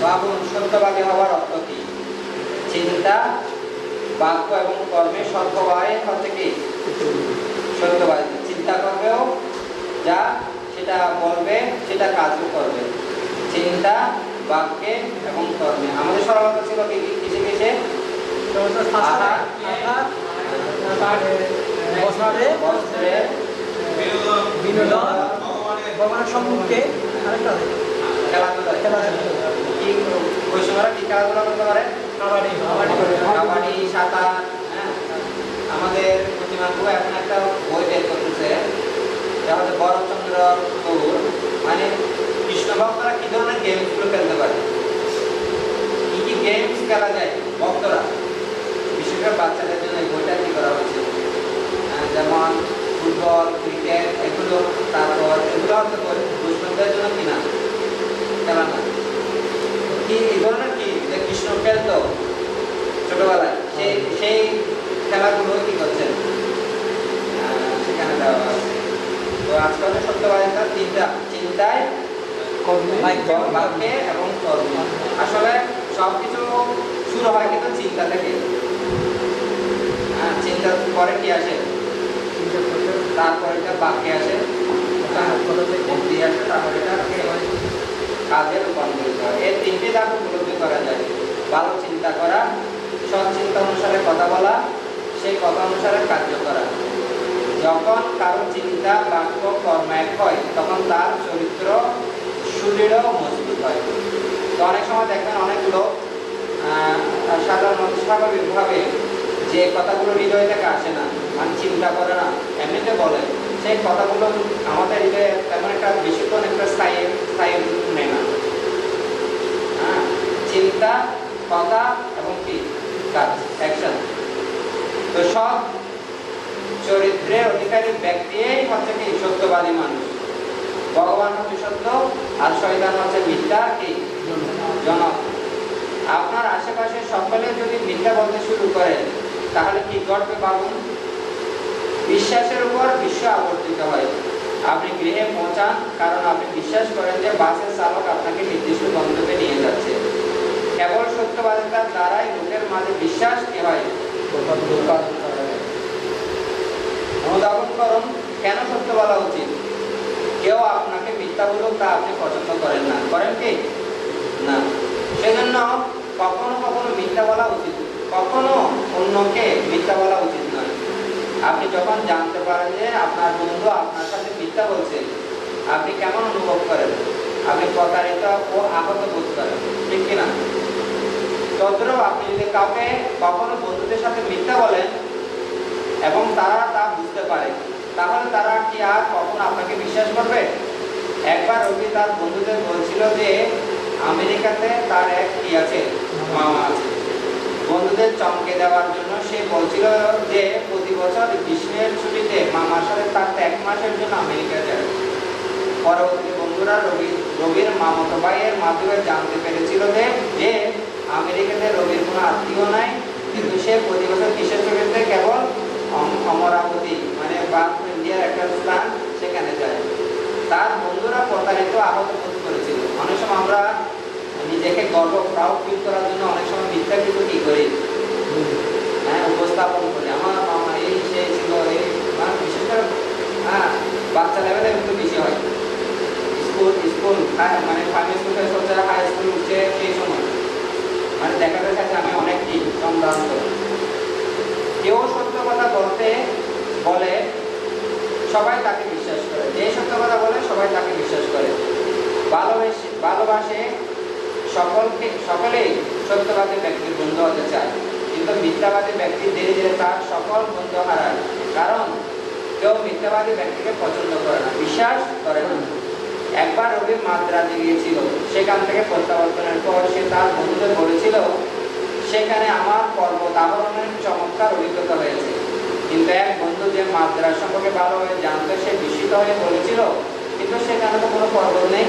বাবুন সত্যবাদী হওয়ার অর্থ কি? চিন্তা, বাক্য এবং কর্মে সত্যবাদী হচ্ছে কি? সত্যবাদী। চিন্তা করবেও যা সেটা বলবে, সেটা কাজও করবে। চিন্তা, বাক্যে এবং কর্মে। আমাদের সরলতা ছিল কি কি কিসে কিসে? বস্ত্রে, বিনোদন, ভগবানের সম্মুখে, আরেকটা খেলাধুলা। কি ওই সময় কি খেলাধুলা করতে পারে? কাবাডি, সাঁতার। হ্যাঁ, আমাদের প্রতিমানবু এখন একটা বই বের করতেছে, এটা হচ্ছে বরফচন্দ্র কবুর। মানে কৃষ্ণ ভক্তরা কি ধরনের গেমস গুলো খেলতে পারে, কি কি গেমস খেলা যায় ভক্তরা, বিশেষ করে বাচ্চাদের জন্য এই বইটা কি করা হয়েছে। যেমন ফুটবল, ক্রিকেট, এগুলো। তারপর এগুলো হচ্ছে বৈষ্ণবদের জন্য কিনা খেলা না, কি এই ধরনের কি যে কৃষ্ণ খেলতো ছোটবেলায়, সেই খেলাগুলো কি করছেন সেখানে দেওয়া আছে। তো আজকাল সত্যবাদিতা তিনটা: চিন্তায়, বাক্যে এবং কর্মে। আসলে সবকিছু শুরু হয় কিন্তু চিন্তা থেকে। চিন্তা পরে কি আসে? তারপরে এটা বাক্যে আসে, বুদ্ধি আসে, তারপরে এটা কাজে রূপান্তরিত হয়। এই তিনটি ধাপ উপলব্ধি করা যায়: ভালো চিন্তা করা, সৎ চিন্তা অনুসারে কথা বলা, সেই কথা অনুসারে কার্য করা। যখন কারো চিন্তা, বাক্য, কর্ম এক হয়, তখন তার চরিত্র সুদৃঢ় ও মজবুত হয়। তো অনেক সময় দেখবেন অনেক লোক সাধারণত স্বাভাবিকভাবে যে কথাগুলো হৃদয় থেকে আসে না, মানে চিন্তা করে না, এমনিতে বলে, সেই কথাগুলো আমাদের হৃদয়ে তেমন একটা বেশিক্ষণ একটা স্থায়ী নেয় না। চিন্তা, কথা এবং কি কাজ, অ্যাকশন। তো সব চরিত্রের অধিকারী ব্যক্তিই হচ্ছে কি সত্যবাদী মানুষ। ভগবান হচ্ছে সত্য আর শয়তান হচ্ছে মিথ্যা কি জনক। আপনার আশেপাশে সকলে যদি মিথ্যা বলতে শুরু করে তাহলে কি ঘটবে ভাবুন। বিশ্বাসের উপর বিশ্ব আবর্তিত হয়। আপনি গৃহে পৌঁছান কারণ আপনি বিশ্বাস করেন যে বাসের চালক আপনাকে নির্দিষ্ট গন্তব্যে নিয়ে যাচ্ছে। কেবল সত্যবাদিতার দ্বারাই লোকের মাঝে বিশ্বাস কি হয় অনুধাবন করুন। কেন সত্য বলা উচিত? কেউ আপনাকে মিথ্যা বলুক তা আপনি পছন্দ করেন না, করেন কি না? সেজন্য কখনো কখনো মিথ্যা বলা উচিত, কখনো অন্যকে মিথ্যা বলা উচিত নয়। আপনি যখন জানতে পারেন যে আপনার বন্ধু আপনার সাথে মিথ্যা বলছে, আপনি কেমন অনুভব করেন? আপনি প্রতারিত ও আহত বোধ করেন, ঠিক কিনা? তদ্রূপ আপনি যদি কাউকে কখনো বন্ধুদের সাথে মিথ্যা বলেন এবং তারা তা বুঝতে পারে, তাহলে তারা কি আর কখনো আপনাকে বিশ্বাস করবে? একবার রবি তার বন্ধুদের বলছিল যে আমেরিকাতে তার এক কি আছে, মামা আছে। বন্ধুদের চমকে দেওয়ার জন্য সে বলছিল যে প্রতি বছর গ্রীষ্মের ছুটিতে মামার সাথে তার 1 মাসের জন্য আমেরিকা যায়। পরবর্তী বন্ধুরা রবির মামাতো ভাইয়ের মাধ্যমে জানতে পেরেছিল যে আমেরিকাতে রবির কোনো আত্মীয় নাই, কিন্তু সে প্রতি বছর কিসের ছুটিতে কেবল অমরাবতী মানে বার্থ ইন্ডিয়ার একটা স্থান, সেখানে যায়। তার বন্ধুরা প্রতারিত আহত বোধ করেছিল। অনেক সময় আমরা নিজেকে গর্ব প্রাউড ফিল করার জন্য অনেক সময় মিথ্যা কিছু কি করি, উপস্থাপন করি। আমার মামা এই সে ছিল, এই মানে বিশেষ করে বাচ্চা লেভেলে কিন্তু বেশি হয়। স্কুল মানে প্রাইমারি স্কুল থেকে সব জায়গায় হাই স্কুল উঠছে, সেই সময় মানে দেখা যাচ্ছে আমি অনেক কি সম্ভ্রান্ত। কেউ সত্য কথা বলে সবাই তাকে বিশ্বাস করে, যে সত্য কথা বলে সবাই তাকে বিশ্বাস করে। ভালোবাসে সকলেই সত্যবাদী ব্যক্তির বন্ধু হতে চায়, কিন্তু মিথ্যাবাদী ব্যক্তি ধীরে ধীরে তার সকল বন্ধু হারায়। কারণ কেউ মিথ্যাবাদী ব্যক্তিকে পছন্দ করে না, বিশ্বাস করে না। একবার রবি মাদ্রাজে গিয়েছিল, সেখান থেকে প্রত্যাবর্তনের পর সে তার বন্ধুদের বলেছিল সেখানে আমার পর্বত আরোহণের চমৎকার অভিজ্ঞতা হয়েছে। কিন্তু এক বন্ধু যে মাদ্রাজ সম্পর্কে ভালোভাবে জানতো, সে বিস্মিত হয়ে বলেছিল কিন্তু সেখানে তো কোনো পর্বত নেই।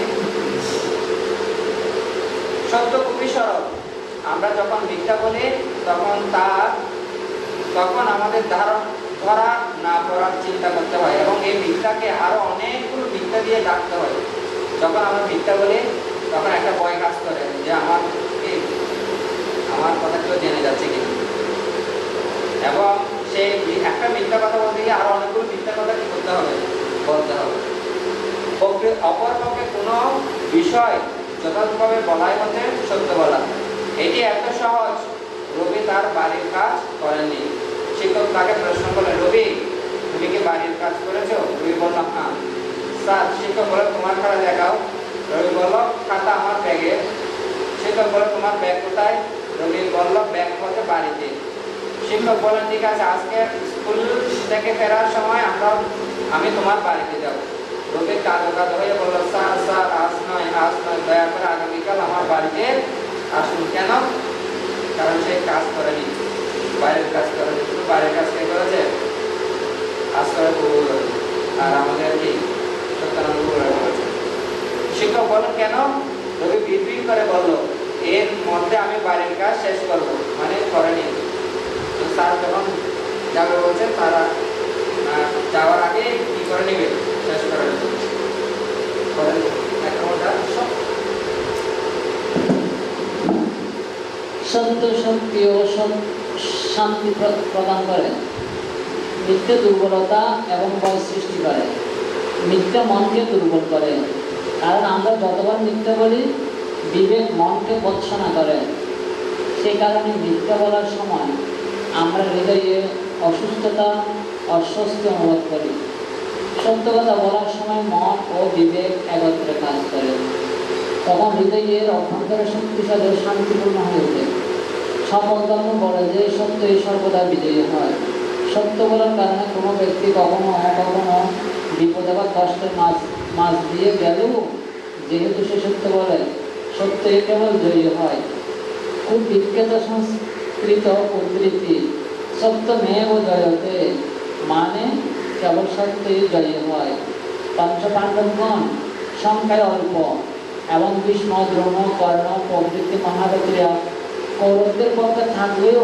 সত্য খুবই সরল। আমরা যখন মিথ্যা বলি তখন আমাদের ধরা না পড়ার চিন্তা করতে হয় এবং এই মিথ্যাকে আরো অনেকগুলো মিথ্যা দিয়ে ডাকতে হয়। যখন আমরা মিথ্যা বলি তখন একটা ভয় কাজ করে যে আমার কি আমার কথা কেউ জেনে যাচ্ছে কিনা, এবং সেই একটা মিথ্যা কথা বলতে গিয়ে আরো অনেকগুলো মিথ্যা কথা কি করতে হবে, বলতে হবে। অপরপক্ষে কোনো বিষয় যথাযথভাবে বলাই হচ্ছে সত্য বলা। এটি এত সহজ। রবি তার বাড়ির কাজ করেননি। শিক্ষক তাকে প্রশ্ন করলেন, রবি তুমি কি বাড়ির কাজ করেছো? রবি বলল হ্যাঁ। স্যার, শিক্ষক বলে তোমার খাতা দেখাও। রবি বলল খাতা আমার ব্যাগে। শিক্ষক বলে তোমার ব্যাগ কোথায়? রবি বলল ব্যাগ হচ্ছে বাড়িতে। শিক্ষক বলেন ঠিক আছে, আজকে স্কুল থেকে ফেরার সময় আমি তোমার বাড়িতে যাব। রবি কাঁদো কাঁদো হয়ে বলল, স্যার স্যার আজ নয় দয়া করে আগামীকাল আমার বাড়িতে আসুন। কেন? কারণ সে কাজ করেনি, বাইরের কাজ করেনি। শুধু বাইরের কাজ কে করেছে? কাজ করে প্রভু করেছে। আর আমাদের কি সত্যানন্দ করেছে। শিক্ষক বলেন কেন? রবি বিড়বিড় করে বলল, এর মধ্যে আমি বাইরের কাজ শেষ করবো, মানে করেনি। তো স্যার যখন যাবে বলছে, তারা যাওয়ার আগে কি করে নেবে? শেষ করে নেবে। সত্য শক্তি ও শান্তি প্রদান করে। মিথ্যে দুর্বলতা এবং ভয় সৃষ্টি করে। মিথ্যা মনকে দুর্বল করে, কারণ আমরা যতবার মিথ্যা বলি বিবেক মনকে ভৎসনা করে। সেই কারণে মিথ্যা বলার সময় আমরা হৃদয়ে অসুস্থতা, অস্বস্তি অনুভব করি। সত্য কথা বলার সময় মন ও বিবেক একত্রে কাজ করে। তখন হৃদয়ের অভ্যন্তরে শক্তিশালী ও শান্তিপূর্ণ হয়ে ওঠে। সকল ধর্ম বলে যে সত্যই সর্বদা বিজয়ী হয়। সত্য বলার কারণে কোনো ব্যক্তি কখনো বিপদে বা কষ্টের মাঝ দিয়ে গেলেও যেহেতু সে সত্য বলে, সত্যই কেবল জয়ী হয়। খুব বিখ্যাত সংস্কৃত উদ্ধৃতি, সত্য মেয়েও জয়তে, মানে কেবল সত্যই জয়ী হয়। পঞ্চপাণ্ডবগণ সংখ্যায় অল্প এবং ভীষ্ম, দ্রোণ, কর্ণ প্রভৃতি মহারথীরা কৌরবদের পক্ষে থাকলেও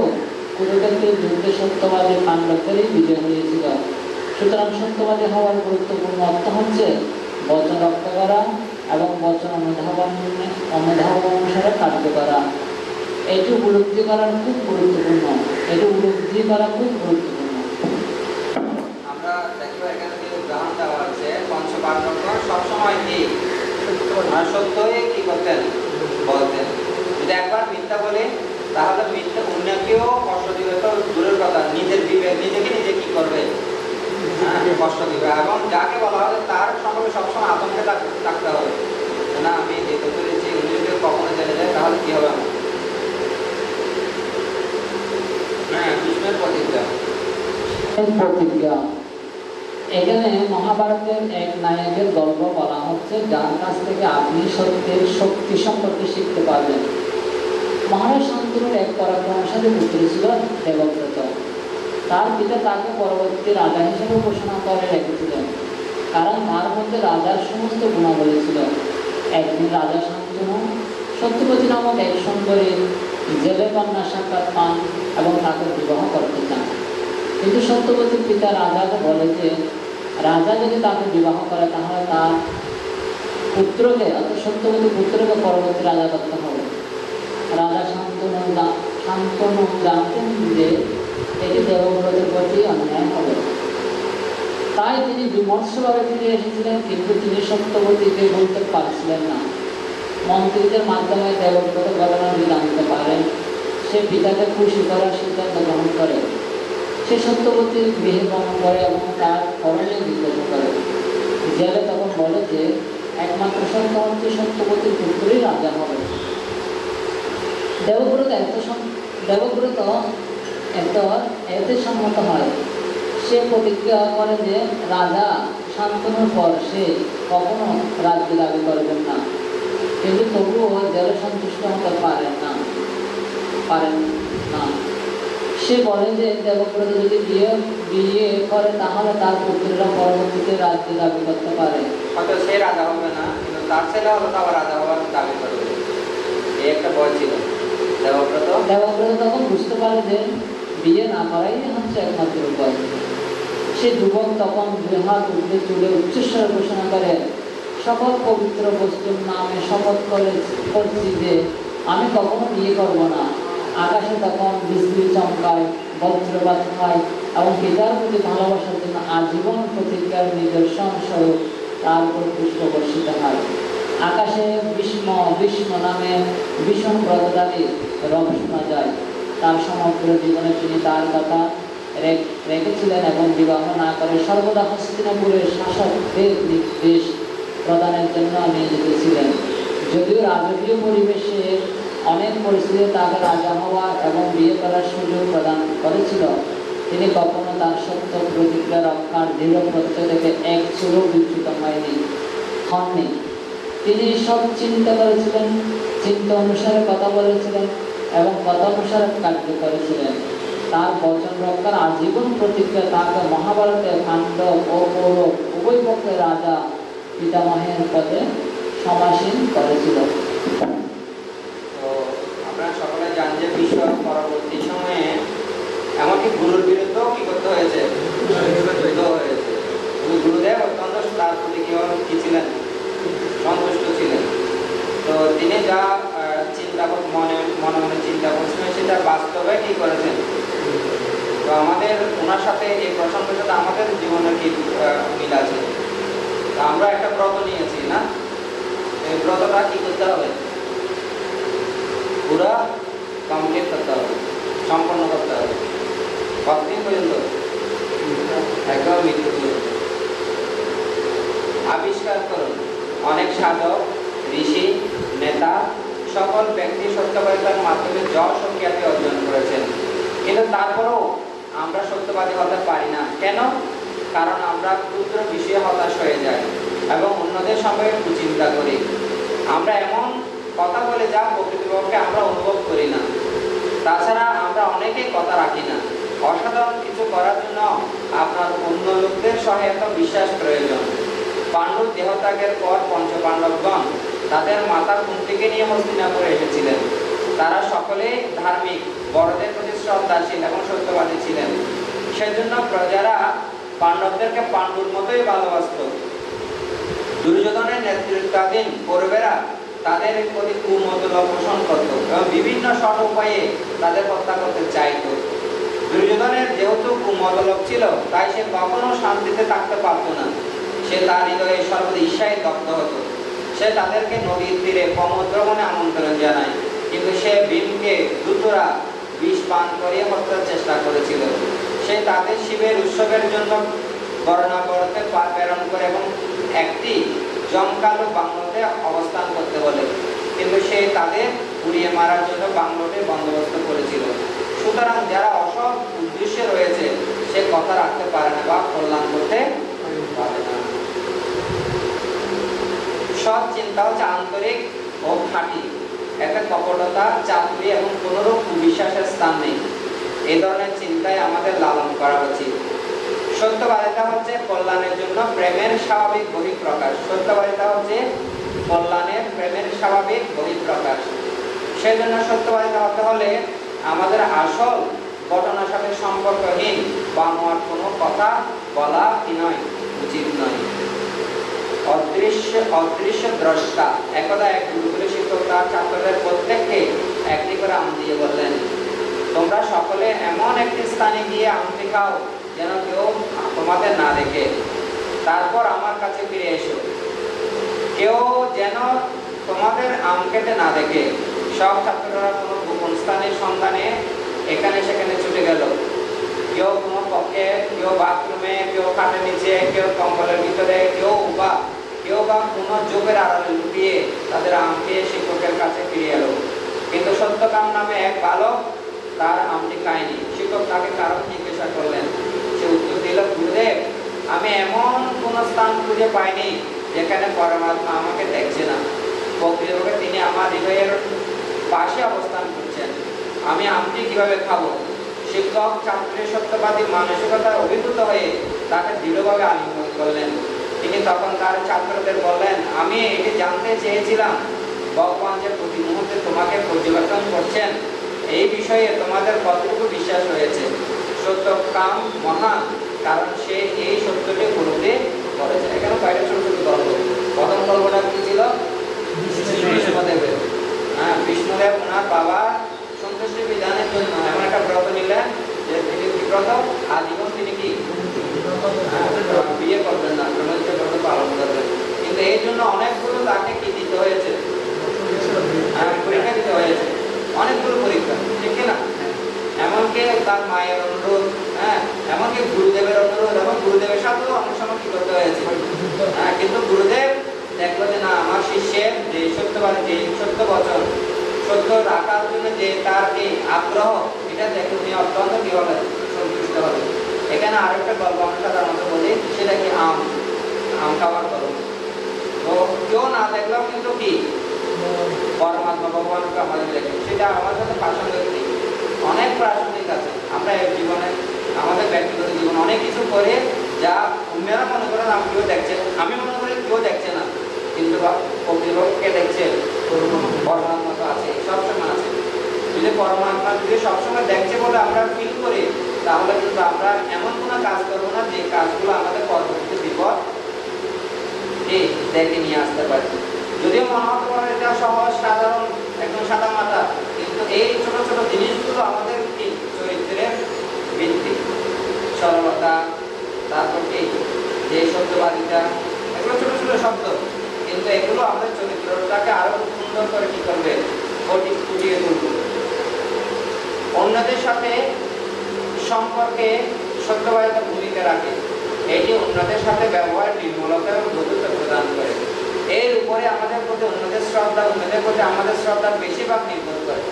কুরুক্ষেত্রের যুদ্ধে সত্যবাদী পাণ্ডবদেরই বিজয় হয়েছিল। সুতরাং সত্যবাদী হওয়ার গুরুত্বপূর্ণ অর্থ হচ্ছে বচন রক্ষা করা এবং বচন অনুধাবন অনুসারে কার্য করা। এটি উপলব্ধি করা খুব গুরুত্বপূর্ণ। আমরা দেখবো এখানে যে উদাহরণ দেওয়া হচ্ছে, পঞ্চপাণ্ডবগণ সবসময় কি সত্যই কি করতেন, বলতেন। যদি একবার মিথ্যা বলে তাহলে মিথ্যা অন্যকেও কষ্ট দিবে, তো দূরের কথা নিজের নিজেকে নিজে কি করবে, কষ্ট দিবে। এবং যাকে বলা হবে তার সম্পর্কে সবসময় আতঙ্কে থাকতে হবে, না আমি যেতে পেরেছি উনি যদি কখনো জেনে যায় তাহলে কি হবে আমার। ভীষ্মের প্রতিজ্ঞা। এখানে মহাভারতের এক নায়কের গল্প বলা হচ্ছে, যার কাছ থেকে আপনি সত্যের শক্তি সম্পর্কে শিখতে পারবেন। মহারাজ শান্তনুর এক পরাক্রমশালী পুত্র ছিল দেবব্রত। তার পিতা তাকে পরবর্তী রাজা হিসেবে ঘোষণা করে রেখেছিলেন, কারণ তার মধ্যে রাজার সমস্ত গুণাবলী ছিল। একদিন রাজা শান্তনু সত্যবতী নামক এক সুন্দরী জেলে কন্যা সাক্ষাৎ পান এবং তাকে বিবাহ করতে চান। কিন্তু সত্যবতীর পিতা রাজাকে বলে যে রাজা যদি তাকে বিবাহ করে তাহলে তার পুত্রকে, অর্থাৎ সত্যবতী পুত্রকে পরবর্তী রাজা করতে হবে। রাজা শান্তনু জানতেন যে এটি দেবব্রতের প্রতি অন্যায় হবে, তাই তিনি বিমর্ষভাবে ফিরে এসেছিলেন, কিন্তু তিনি সত্যবতীকে বলতে পারছিলেন না। মন্ত্রীদের মাধ্যমে দেবব্রত ঘটনাটি জানতে পারেন। সে পিতাকে খুশি করার সিদ্ধান্ত গ্রহণ করে। সে সত্যবতীর গৃহে গমন করে এবং তার করণীয় জিজ্ঞাসা করে। জেলে তখন বলে যে একমাত্র সত্য হচ্ছে সত্যবতীর পুত্রই রাজা হবে। দেবব্রত এতে সম্মত হয়। সে প্রতিজ্ঞা করে যে রাজা শান্তনুর পর সে কখনো রাজ্য দাবি করবেন না। কিন্তু তবুও জেলে সন্তুষ্ট হতে পারেন না। সে বলে যে দেবব্রত যদি বিয়ে করে তাহলে তার পুত্ররা পরবর্তীতে রাজ্য দাবি করতে পারে। হয়তো সে রাজা হবে না, কিন্তু তার ছেলে হলো তো আবার রাজা হওয়ার দাবি করবে, এই একটা ভয় ছিল দেবব্রত তখন বুঝতে পারে যে বিয়ে না করাই হচ্ছে একমাত্র উপায়। সে যুবক তখন দুই হাত উঠে চুলে উচ্চস্বরে ঘোষণা করে, সকল পবিত্র বস্তুর নামে শপথ করছি যে আমি কখনো বিয়ে করব না। আকাশে তখন বিজলি চমকায়, বজ্রপাত হয় এবং পিতার প্রতি ভালোবাসার জন্য আজীবন প্রতিজ্ঞার নিদর্শন স্বরূপ তার উপর পুষ্প বর্ষিত হয়। আকাশে ভীষ্ম ভীষ্ম নামে ভীষণ ব্রতদারীর রব শোনা যায়। তার সমগ্র জীবনে তিনি তার কথা রেখেছিলেন এবং বিবাহ না করে সর্বদা হস্তিনাপুরের শাসকদের নির্দেশ প্রদানের জন্য নিয়োজিত ছিলেন। যদিও রাজকীয় পরিবেশে অনেক পরিস্থিতি তাকে রাজা হওয়া এবং বিয়ে করার সুযোগ প্রদান করেছিল, তিনি কখনো তার সত্য প্রতিজ্ঞা রক্ষার দৃঢ় প্রত্যয় থেকে এক চুলও বিচ্যুত হননি। তিনি সব চিন্তা করেছিলেন, চিন্তা অনুসারে কথা বলেছিলেন এবং কথা অনুসারে কার্য করেছিলেন। তার বচন রক্ষার আজীবন প্রতিজ্ঞা তাকে মহাভারতে পাণ্ডব ও কৌরব উভয় পক্ষের রাজা পিতামহের পদে সমাসীন করেছিল। তো আপনারা সকলে জানেন যে বিশ্ব পরবর্তী সময়ে এমনকি গুরুর বিরুদ্ধেও কি করতে হয়েছে, যুদ্ধ হয়েছে। গুরুদেব অত্যন্ত তার প্রতি কি ছিলেন, সন্তুষ্ট ছিলেন। তো তিনি যা চিন্তা মনে মনে চিন্তা করছিলেন সেটা বাস্তবে কি করেছেন। তো আমাদের ওনার সাথে এই প্রসঙ্গের সাথে আমাদের জীবনের কি মিল আছে। তো আমরা একটা ব্রত নিয়েছি না, এই ব্রতটা কি করতে হবে, পুরা কমপ্লিট করতে হবে, সম্পন্ন করতে হবে। কতদিন পর্যন্ত, একদম মৃত্যু পর্যন্ত। আবিষ্কার করুন, অনেক সাধক, ঋষি, নেতা, সকল ব্যক্তি সত্যবাদিতার মাধ্যমে যশ ও খ্যাতি অর্জন করেছেন, কিন্তু তারপরেও আমরা সত্যবাদী হতে পারি না। কেন? কারণ আমরা ক্ষুদ্র বিষয়ে হতাশ হয়ে যাই এবং অন্যদের সম্পর্কে কুচিন্তা করি। আমরা এমন কথা বলে যা প্রকৃতপক্ষে আমরা অনুভব করি না। তাছাড়া আমরা অনেকেই কথা রাখি না। অসাধারণ কিছু করার জন্য আপনার অন্য লোকদের সহায়তা বিশ্বাস প্রয়োজন। পাণ্ডু দেহত্যাগের পর পঞ্চপাণ্ডবগণ তাদের মাতার কুন্তিকে নিয়ে হস্তিনাপুরে এসেছিলেন। তারা সকলে ধার্মিক, বড়দের প্রতি শ্রদ্ধাশীল এবং সত্যবাদী ছিলেন। সেজন্য প্রজারা পাণ্ডবদেরকে পাণ্ডুর মতোই ভালোবাসত। দুর্যোধনের নেতৃত্বাধীন কৌরবেরা তাদের প্রতি কুমতলব পোষণ করত এবং বিভিন্ন সৎ উপায়ে তাদের হত্যা করতে চাইত। দুর্যোধনের যেহেতু কুমতলব ছিল, তাই সে কখনো শান্তিতে থাকতে পারত না। সে তার হৃদয়ে সর্বদা ঈর্ষায় দগ্ধ হতো। সে তাদেরকে নদীর তীরে সমুদ্রবনে আমন্ত্রণ জানায়, কিন্তু সে ভীমকে দ্রুতরা বিষ পান করিয়ে হত্যার চেষ্টা করেছিল। সে তাদের শিবের উৎসবের জন্য বর্ণনা করতে প্রেরণ করে এবং একটি জমকালো বাংলোতে অবস্থান করতে বলে, কিন্তু সে তাদের উড়িয়ে মারার জন্য বাংলোতে বন্দোবস্ত করেছিল। সুতরাং যারা অসৎ উদ্দেশ্যে রয়েছে সে কথা রাখতে পারে না বা কল্যাণ করতে পারে না। সৎ চিন্তা হচ্ছে আন্তরিক ও খাঁটি। একটা কপটতা, চাতুরি এবং কোনোরূপ কুবিশ্বাসের স্থান নেই। এই ধরনের চিন্তায় আমাদের লালন করা উচিত। সত্যবাদিতা হচ্ছে কল্যাণের জন্য প্রেমের স্বাভাবিক বহিঃপ্রকাশ। সত্যবাদিতা হচ্ছে কল্যাণের প্রেমের স্বাভাবিক বহিঃপ্রকাশ। সেই জন্য সত্যবাদিতা হতে হলে আমাদের আসল ঘটনার সাথে সম্পর্কহীন বানোয়াট কোনো কথা বলা কি নয়, উচিত নয়। অদৃশ্য দ্রষ্টা। একদা এক গুরুকুলের শিক্ষক তার ছাত্রদের প্রত্যেককে একটি করে আম দিয়ে বললেন, তোমরা সকলে এমন একটি স্থানে গিয়ে আমটি খাও যেন কেউ তোমাদের না দেখে, তারপর আমার কাছে ফিরে এসো। কেউ যেন তোমাদের আম খেতে না দেখে। সব ছাত্ররা কোনো গোপন স্থানের সন্ধানে এখানে সেখানে ছুটে গেল। কেউ কোনো কক্ষে, কেউ বাথরুমে, কেউ খাটের নিচে, কেউ কম্বলের ভিতরে, কেউ বা কোনো জোপের আড়ালে লুকিয়ে তাদের আম খেয়ে শিক্ষকের কাছে ফিরে এলো। কিন্তু সত্যকাম নামে এক বালক তার আমটি খায়নি। শিক্ষক তাকে কারণ জিজ্ঞাসা করলেন। সে উত্তর দিল, গুরুদেব, আমি এমন কোন স্থান খুঁজে পাইনি যেখানে পরমাত্মা আমাকে দেখছে না। প্রকৃতপক্ষে তিনি আমার হৃদয়ের পাশে অবস্থান করছেন। আমি আমটি কিভাবে খাবো? শিক্ষক ছাত্রের সত্যবাদী মানসিকতার অভিভূত হয়ে তাকে দৃঢ়ভাবে আলিঙ্গন করলেন। তিনি তখন তার ছাত্রদের বললেন, আমি এটি জানতে চেয়েছিলাম, ভগবান যে প্রতি মুহূর্তে তোমাকে পর্যবেক্ষণ করছেন, এই বিষয়ে তোমাদের কতটুকু বিশ্বাস রয়েছে? সত্য কাম মহান, কারণ সে এই সত্যটি উপলব্ধি করেছে। এখানে কয়েকটা ছোট ছোট গল্প। প্রথম গল্প দ্রোণদেব ওনার বাবা সন্তুষ্টি বিধানের জন্য এমন একটা ব্রত নিলেন যে তিনি কি ব্রত আজীবন তিনি কি বিয়ে করবেন না, ব্রহ্মচর্য ব্রত পালন করবেন। কিন্তু এই জন্য অনেকগুলো তাকে কি দিতে হয়েছে, পরীক্ষা দিতে হয়েছে, অনেকগুলো পরীক্ষা, ঠিক কিনা? এমনকি তার মায়ের অনুরোধ, হ্যাঁ, এমনকি গুরুদেবের অনুরোধ এবং গুরুদেবের সাথেও অনেক সময় কি করতে হয়েছে, হ্যাঁ। কিন্তু গুরুদেব দেখলো যে না, আমার শিষ্যের যে সত্যবাদী, যে সত্য বচন, সত্য রাখার জন্য যে তার এই আগ্রহ, এটা দেখে উনি অত্যন্ত কি হবে, সন্তুষ্ট হবে। এখানে আরেকটা গল্প আমরা সাধারণত বলি, সেটা কি আম খাওয়ার গল্প। তো কেউ না দেখলেও কিন্তু কি পরমাত্মা ভগবানকে আমাদের দেখে, সেটা আমার কাছে প্রাসঙ্গিক নেই, অনেক প্রাসঙ্গিক আছে। আমরা এই জীবনে আমাদের ব্যক্তিগত জীবনে অনেক কিছু করে যা অন্যরা মনে করেন আমি কেউ দেখছে, আমি মনে করি কেউ দেখছে না, কিন্তু প্রতিপক্ষকে দেখছে, পরমাত্মা তো আছে, সবসময় আছে। যদি পরমাত্মা যদি সবসময় দেখছে বলে আমরা ফিল করি, তাহলে কিন্তু আমরা এমন কোনো কাজ করবো না যে কাজগুলো আমাদের পরবর্তী বিপদ দেখে নিয়ে আসতে পারে। যদিও মনে হতে পারে এটা সহজ সাধারণ একদম সাদা মাথা, কিন্তু এই ছোট ছোট জিনিসগুলো আমাদের কি চরিত্রের ভিত্তি, সরলতা, তারপর কি যে সত্যবাদিতা, এগুলো ছোট ছোট শব্দ, কিন্তু এগুলো আমাদের চরিত্রটাকে আরো সুন্দর করে কি করবে, ফুটিয়ে তুলবে। অন্যদের সাথে সম্পর্কে সত্যবাদিতা ভূমিকা রাখে, এটি অন্যদের সাথে ব্যবহার নির্মলতা এবং বন্ধুত্ব প্রদান করে। এর উপরে আমাদের প্রতি অন্যদের শ্রদ্ধা, অন্যদের প্রতি আমাদের শ্রদ্ধা বেশিরভাগ নির্ভর করে।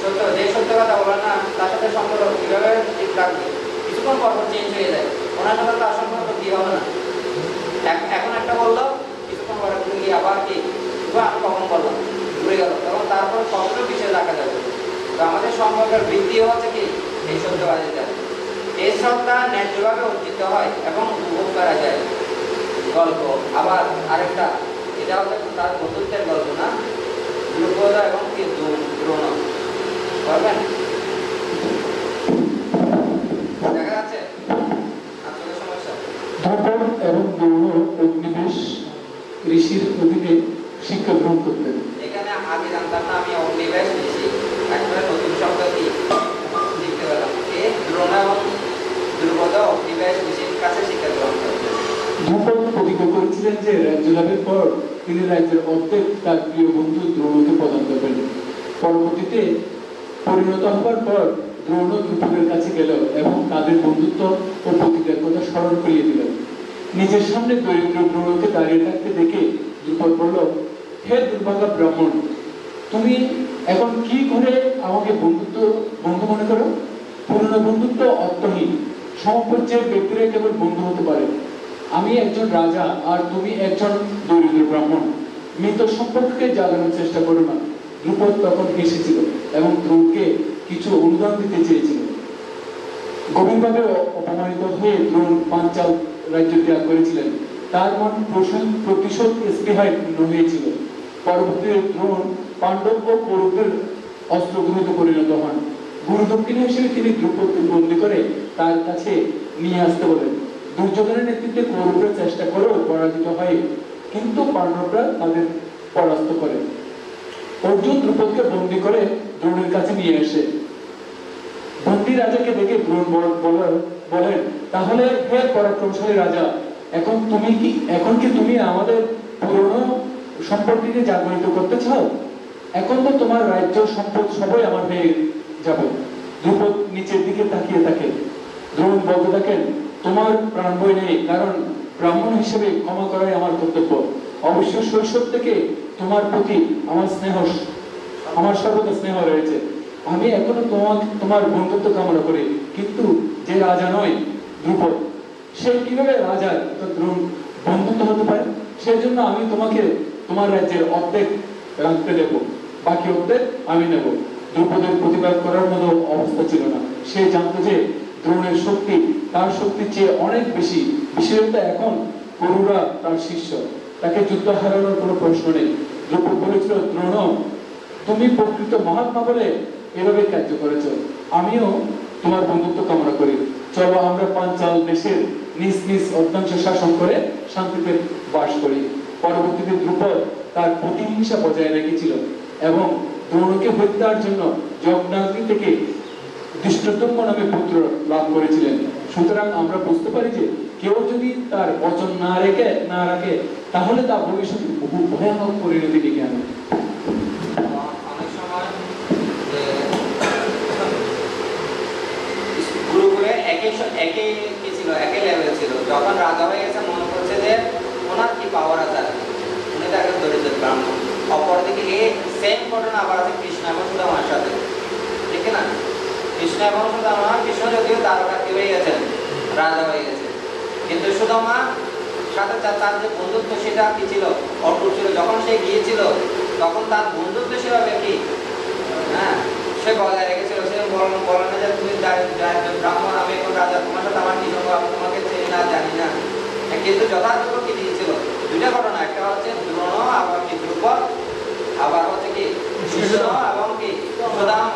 সত্য, যে সত্য কথা বলে না তার সাথে সম্পর্ক কিভাবে ঠিক রাখবে, কিছুক্ষণ পর চেঞ্জ হয়ে যায়, ওনার সাথে তার সম্পর্ক কি হবে না। এখন একটা বললো, কিছুক্ষণ পরে গিয়ে আবার কি আমি কখন বললাম, ঘুরে গেল, তখন তারপর কখনো পিছিয়ে রাখা যাবে। তো আমাদের সম্পর্কের বৃদ্ধি হচ্ছে কি এই সত্যবাদিতা। এই শ্রদ্ধা ন্যায্যভাবে অর্জিত হয় এবং উপভোগ করা যায়। গল্প আবার আরেকটা, এটা হচ্ছে তার বন্ধুত্বের গল্প না, দ্রুপদ এবং কি দ্রোণ, বলবেন দেখা যাচ্ছে আসলে সমস্যা। দ্রুপদ এবং দ্রোণ অগ্নিবেশ ঋষির অধীনে শিক্ষা গ্রহণ করতেন। এখানে আগে জানতাম না আমি অগ্নিবেশ ঋষি, একবারে নতুন শব্দ কি শিখতে পেলাম। দ্রোণ এবং দ্রুপদ অগ্নিবেশ ঋষির কাছে শিক্ষা গ্রহণ করতেন। দ্রুপদ প্রতিজ্ঞা করেছিলেন যে রাজ্য লাভের পর তিনি রাজ্যের অর্ধেক তার প্রিয় বন্ধু দ্রোণকে প্রদান করবেন। পরবর্তীতে পরিণত হওয়ার পর দ্রোণ দ্রুপদের কাছে গেল এবং তাদের বন্ধুত্ব ও প্রতিজ্ঞার কথা স্মরণ করিয়ে দিল। নিজের সামনে দরিদ্র দ্রোণকে দাঁড়িয়ে থাকতে দেখে দ্রুপদ বলল, হে দুর্ভাগা ব্রাহ্মণ, তুমি এখন কি করে আমাকে বন্ধু মনে করো? পুরনো বন্ধুত্ব অর্থহীন, সমপর্যায়ের ব্যক্তিরা কেবল বন্ধু হতে পারে। আমি একজন রাজা আর তুমি একজন দরিদ্র ব্রাহ্মণ, মৃত সম্পর্ককে জাগানোর চেষ্টা করো না। দ্রুপদ তখন হেসেছিল এবং দ্রোণকে কিছু অনুদান দিতে চেয়েছিল। গভীরভাবে অপমানিত হয়ে দ্রোণ পাঞ্চাল রাজ্য ত্যাগ করেছিলেন। তার মন প্রতিশোধ স্পৃহায় পূর্ণ হয়েছিল। পরবর্তীতে দ্রোণ পাণ্ডব ও কৌরবদের অস্ত্রগুরুতে পরিণত হন। গুরু দক্ষিণা হিসেবে তিনি দ্রুপদকে বন্দী করে তার কাছে নিয়ে আসতে বলেন। দুর্যোধনের নেতৃত্বে কৌরবরা চেষ্টা করেও পরাজিত হয়, কিন্তু পাণ্ডবরা তাদের পরাস্ত করে। অর্জুন দ্রুপদকে বন্দী করে দ্রোণের কাছে নিয়ে আসে। বন্দী রাজাকে দেখে দ্রোণ বলেন, তাহলে হে পরাক্রমশালী রাজা, এখন কি তুমি আমাদের পুরনো সম্পর্ককে জাগরিত করতে চাও? এখন তো তোমার রাজ্য সম্পদ সবই আমার হয়ে যাবে। দ্রুপদ নিচের দিকে তাকিয়ে থাকে। দ্রোণ বলতে থাকেন, তোমার প্রাণ বই নেই, কারণ ব্রাহ্মণ হিসেবে ক্ষমা করাই আমার কর্তব্য। অবশ্য শৈশব থেকে তোমার প্রতি আমার সর্বদা স্নেহ রয়েছে। আমি এখনো তোমার বন্ধুত্ব কামনা করি, কিন্তু যে রাজা নয় দ্রুপদ, সে কিভাবে রাজার বন্ধুত্ব হতে পারে? সেই জন্য আমি তোমাকে তোমার রাজ্যের অর্ধেক রাখতে দেব, বাকি অর্ধেক আমি নেব। দ্রুপদের প্রতিবাদ করার মতো অবস্থা ছিল না। সে জানতো যে দ্রোণের শক্তি তার শক্তির চেয়ে অনেক বেশি, বিশেষত এখন কৌরবরা তার শিষ্য, তাকে যুদ্ধ হারানোর কোনো প্রশ্ন নেই। দ্রুপদ বলেছিল, দ্রোণ, তুমি প্রকৃত মহাত্মা বলে এভাবে কার্য করেছ, আমিও তোমার বন্ধুত্ব কামনা করি। চলো আমরা পাঞ্চাল দেশের নিজ নিজ অর্ধাংশ শাসন করে শান্তিতে বাস করি। পরবর্তীতে দ্রুপদ তার প্রতিহিংসা বজায় রেখেছিল এবং দ্রোণকে হত্যার জন্য যজ্ঞাগ্নি থেকে ধৃষ্টদ্যুম্ন নামে পুত্র লাভ করেছিলেন। সুতরাং আমরা বুঝতে পারি যে কেউ যদি তার বচন না রাখে তাহলে তা ভবিষ্যতে বহু ভয়ানক পরিণতি ডেকে আনে। অনেক সময় যে গুরুকুলে একই কি ছিল, একই লেভেল ছিল। যখন রাজা হয়ে গেছে মনে করছে যে ওনার কি পাওয়ার আছে, উনি তো একজন দরিদ্র ব্রাহ্মণ। অপরদিকে এই সেম ঘটনা আবার আছে কৃষ্ণ এবং সুদামার সাথে, ঠিক না? কৃষ্ণ এবং সুদামা, কৃষ্ণ যদিও দ্বারকাতে হয়ে গেছেন, রাজা হয়ে গেছে, কিন্তু সুদামা সাথে তার যে বন্ধুত্ব সেটা কি ছিল, অটুট ছিল। যখন সে গিয়েছিল তখন তার বন্ধুত্ব সেভাবে কি, হ্যাঁ, সে বজায় রেখেছিল। সে বলে না যে তুমি ব্রাহ্মণ, আমি এখন রাজা, তোমার সাথে আমার কি সঙ্গ, আমি তোমাকে চিনি না, জানি না। কিন্তু যথাযথ কি দিয়েছিল, দুইটা ঘটনা, একটা হচ্ছে দ্রোণ আবার কি দ্রুপদ, আবার হচ্ছে কি কৃষ্ণ এবং কি সুদামা।